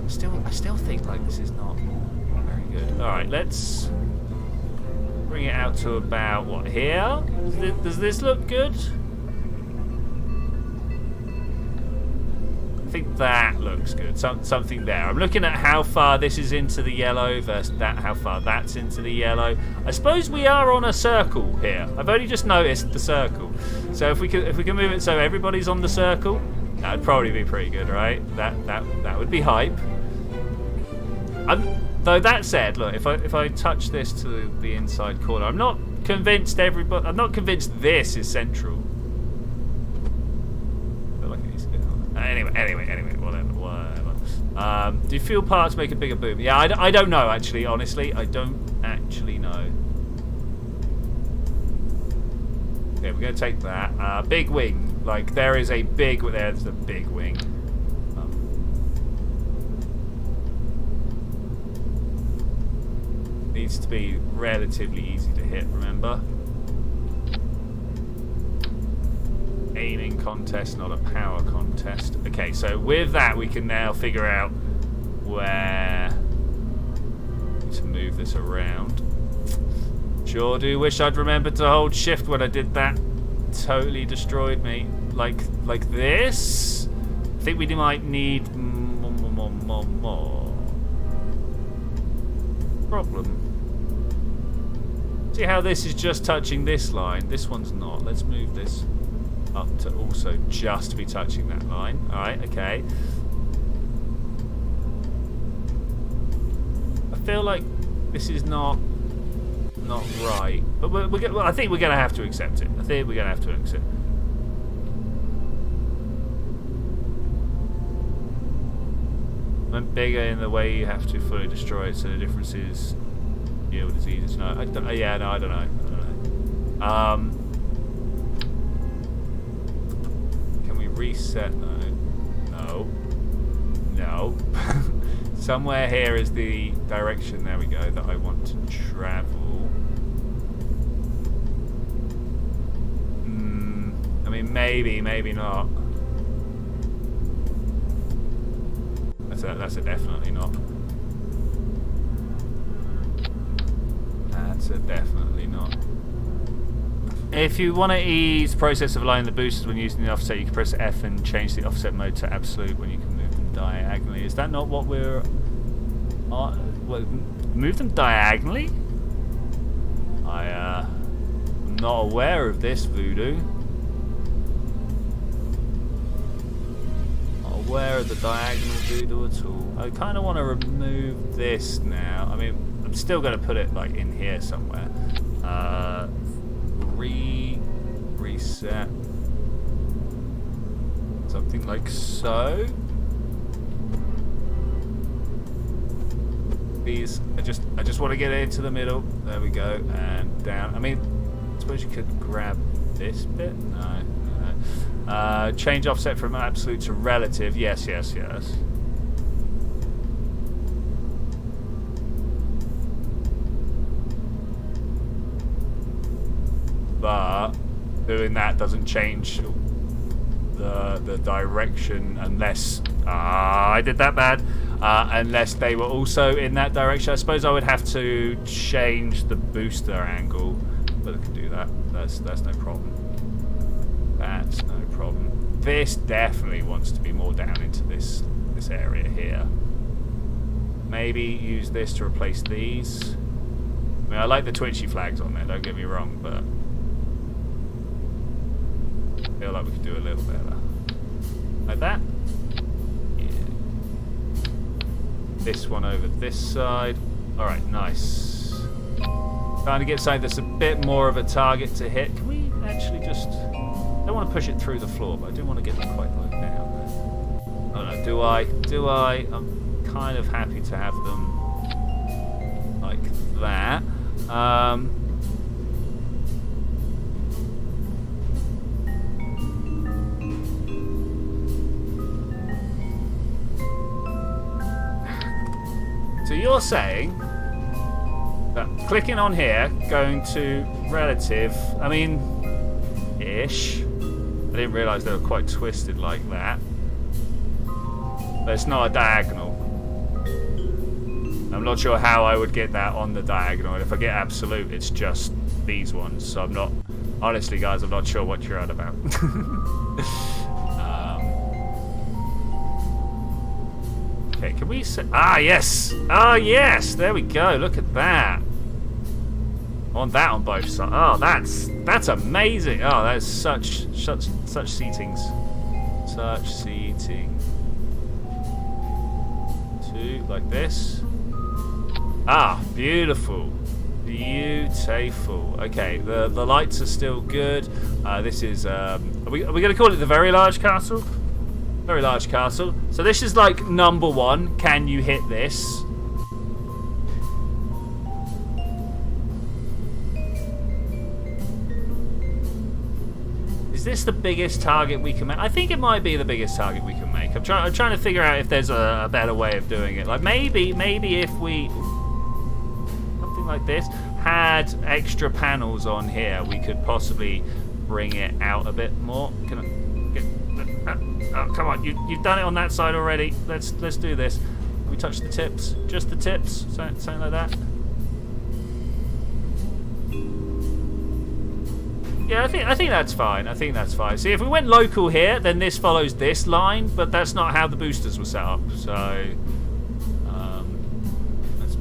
still think like this is not very good. All right, let's bring it out to about what here? Does this look good? I think that looks good. Something there. I'm looking at how far this is into the yellow versus how far that's into the yellow. I suppose we are on a circle here. I've only just noticed the circle. So if we can move it so everybody's on the circle, that would probably be pretty good, right? That would be hype. Though that said, look, if I touch this to the inside corner, I'm not convinced I'm not convinced this is central. Anyway, whatever. Do you feel parts make a bigger boom? Yeah, I don't know, actually, honestly. I don't actually know. Okay, we're going to take that. Big wing. Like, there's a big wing. Needs to be relatively easy to hit, remember? Aiming contest, not a power contest. Okay, so with that we can now figure out where to move this around. Sure do wish I'd remembered to hold shift when I did that. Totally destroyed me. Like this? I think we might need more. Problem. See how this is just touching this line? This one's not. Let's move this up to also just be touching that line. Alright, okay. I feel like this is not right. But I think we're going to have to accept it. I think we're going to have to accept it. Went bigger in the way you have to fully destroy it, so the difference is yield is easy to know. I don't know. Reset though. No. Somewhere here is the direction, there we go, that I want to travel. I mean, maybe not. That's a definitely not. That's a definitely not. If you want to ease the process of aligning the boosters when using the offset, you can press F and change the offset mode to absolute when you can move them diagonally. Is that not what we're... move them diagonally? I'm not aware of this, Voodoo. Not aware of the diagonal Voodoo at all. I kind of want to remove this now. I mean, I'm still going to put it like in here somewhere. Reset. Something like so. These, I just want to get it into the middle. There we go, and down. I mean, I suppose you could grab this bit. No. Change offset from absolute to relative. Yes. But doing that doesn't change the direction unless I did that bad. Unless they were also in that direction. I suppose I would have to change the booster angle, but I can do that. That's no problem. That's no problem. This definitely wants to be more down into this area here. Maybe use this to replace these. I mean, I like the Twitchi flags on there, don't get me wrong, but I feel like we could do a little better. Like that. Yeah. This one over this side. Alright, nice. Trying to get something that's a bit more of a target to hit. Can we actually just... I don't want to push it through the floor, but I do want to get them quite low down. Oh no, do I? I'm kind of happy to have them like that. So you're saying that clicking on here, going to relative, I mean, ish. I didn't realise they were quite twisted like that. But it's not a diagonal. I'm not sure how I would get that on the diagonal. And if I get absolute, it's just these ones. So I'm not, honestly guys, I'm not sure what you're on about. Okay, can we set... Ah, yes! Ah, yes! There we go. Look at that. I want that on both sides. Oh, that's amazing. Oh, that's such seatings. Such seating. Two, like this. Ah, beautiful. Beautiful. Okay, the lights are still good. This is... are we going to call it the very large castle? Very large castle. So this is like number 1. Can you hit this? Is this the biggest target we can make? I think it might be the biggest target we can make. I'm trying to figure out if there's a better way of doing it. Like maybe if we something like this had extra panels on here, we could possibly bring it out a bit more. Can I get? Oh, come on! You've done it on that side already. Let's do this. Can we touch the tips? Just the tips? Something like that. Yeah, I think that's fine. I think that's fine. See, if we went local here, then this follows this line, but that's not how the boosters were set up. So let's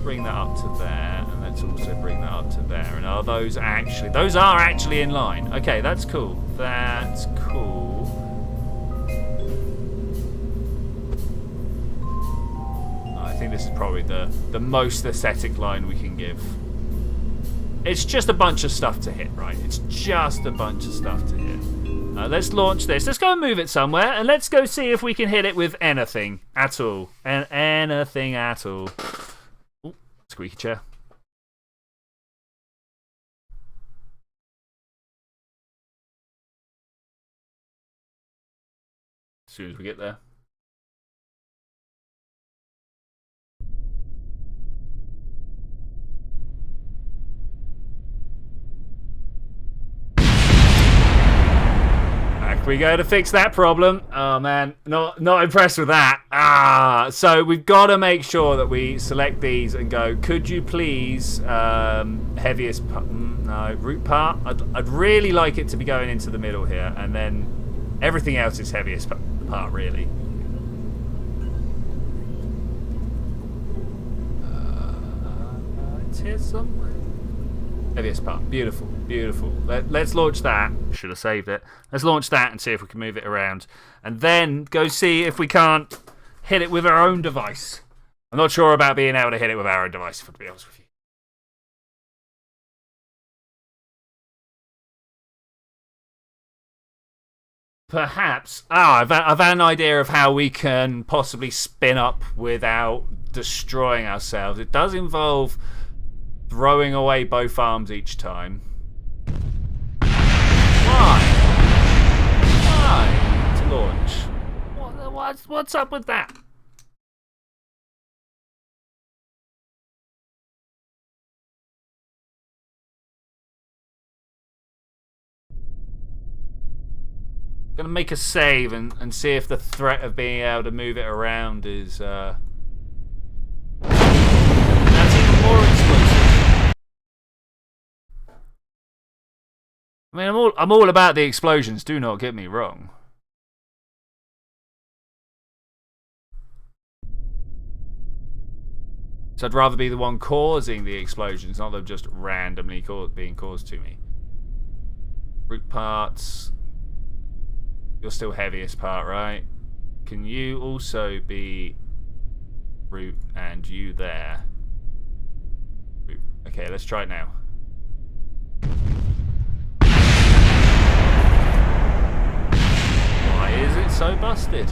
bring that up to there, and let's also bring that up to there. And are those actually? Those are actually in line. Okay, that's cool. That's cool. I think this is probably the most aesthetic line we can give. It's just a bunch of stuff to hit, right? It's just a bunch of stuff to hit. Let's launch this. Let's go and move it somewhere, and let's go see if we can hit it with anything at all. Anything at all. Ooh, squeaky chair. As soon as we get there. We go to fix that problem. Oh man, not impressed with that. So we've got to make sure that we select these and go, could you please heaviest part? No, root part. I'd really like it to be going into the middle here, and then everything else is heaviest part really. It's here somewhere. Heaviest part. Beautiful, beautiful. Let's launch that. Should have saved it. Let's launch that and see if we can move it around. And then go see if we can't hit it with our own device. I'm not sure about being able to hit it with our own device, if I'm to be honest with you. Perhaps. I've had an idea of how we can possibly spin up without destroying ourselves. It does involve throwing away both arms each time. Why? To launch. What's up with that? Gonna make a save and see if the threat of being able to move it around is that's even more explosive. I mean, I'm all about the explosions. Do not get me wrong. So I'd rather be the one causing the explosions, not them just randomly being caused to me. Root parts. You're still heaviest part, right? Can you also be root and you there? Root. Okay, let's try it now. Why is it so busted?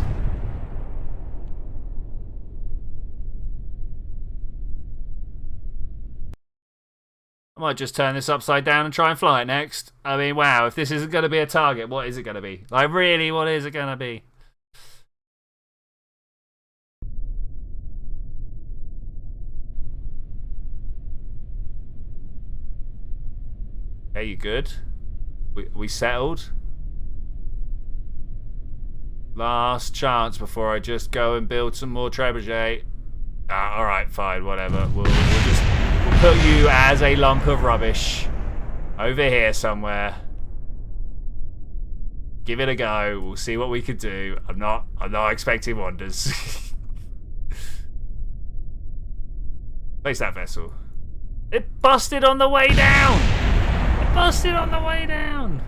I might just turn this upside down and try and fly it next. I mean, wow, if this isn't going to be a target, what is it going to be? Like, really, what is it going to be? Are you good? We settled? Last chance before I just go and build some more trebuchet. Alright, fine, whatever. We'll put you as a lump of rubbish over here somewhere. Give it a go. We'll see what we can do. I'm not expecting wonders. Face that vessel. It busted on the way down! It busted on the way down!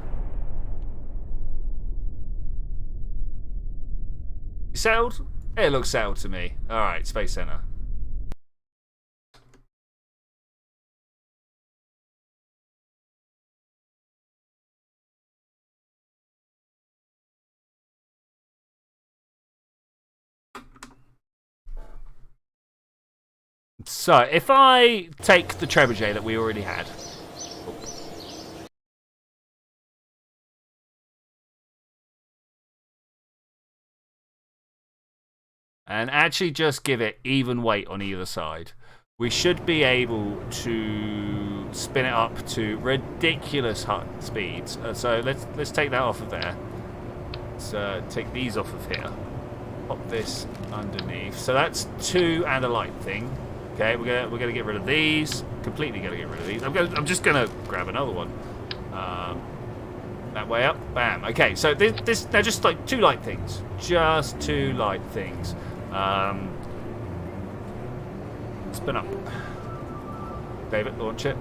Settled? It looks settled to me. Alright, Space Center. So, if I take the trebuchet that we already had. And actually just give it even weight on either side, we should be able to spin it up to ridiculous speeds. So let's take that off of there. Let's take these off of here. Pop this underneath. So that's 2 and a light thing. Okay, we're gonna get rid of these. Completely gonna get rid of these. I'm just gonna grab another one. That way up. Bam. Okay, so this they're just like 2 light things. Just 2 light things. Spin up. David, launch it.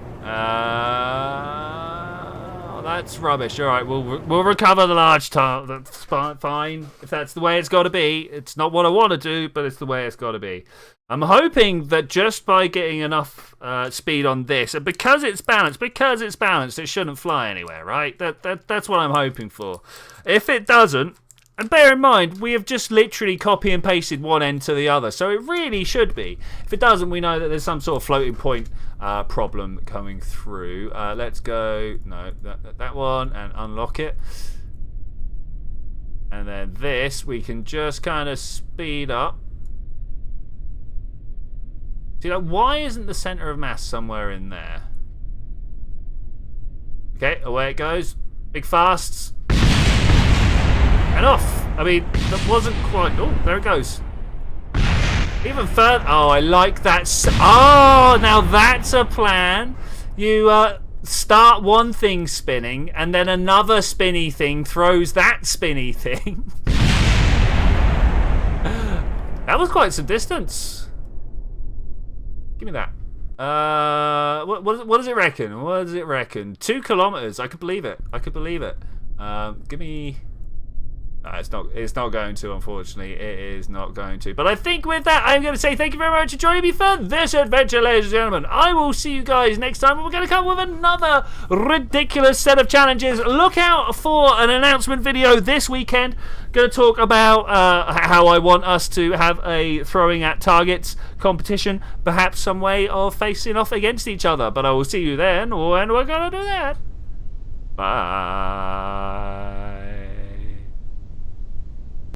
That's rubbish. All right, we'll recover the large tile. That's fine. If that's the way it's got to be. It's not what I want to do, but it's the way it's got to be. I'm hoping that just by getting enough speed on this, and because it's balanced, it shouldn't fly anywhere, right? That's what I'm hoping for. If it doesn't, and bear in mind, we have just literally copy and pasted one end to the other, so it really should be. If it doesn't, we know that there's some sort of floating point problem coming through. Let's go, no, that one, and unlock it. And then this, we can just kind of speed up. See, like, why isn't the center of mass somewhere in there? Okay, away it goes. Big fasts. And off. I mean, that wasn't quite... Oh, there it goes. Even further... Oh, I like that. Oh, now that's a plan. You start one thing spinning, and then another spinny thing throws that spinny thing. That was quite some distance. Give me that. What does it reckon? What does it reckon? 2 kilometers. I could believe it. I could believe it. Give me... No, it's not going to, unfortunately. It is not going to. But I think with that, I'm going to say thank you very much for joining me for this adventure, ladies and gentlemen. I will see you guys next time. We're going to come with another ridiculous set of challenges. Look out for an announcement video this weekend. Going to talk about how I want us to have a throwing at targets competition. Perhaps some way of facing off against each other. But I will see you then when we're going to do that. Bye.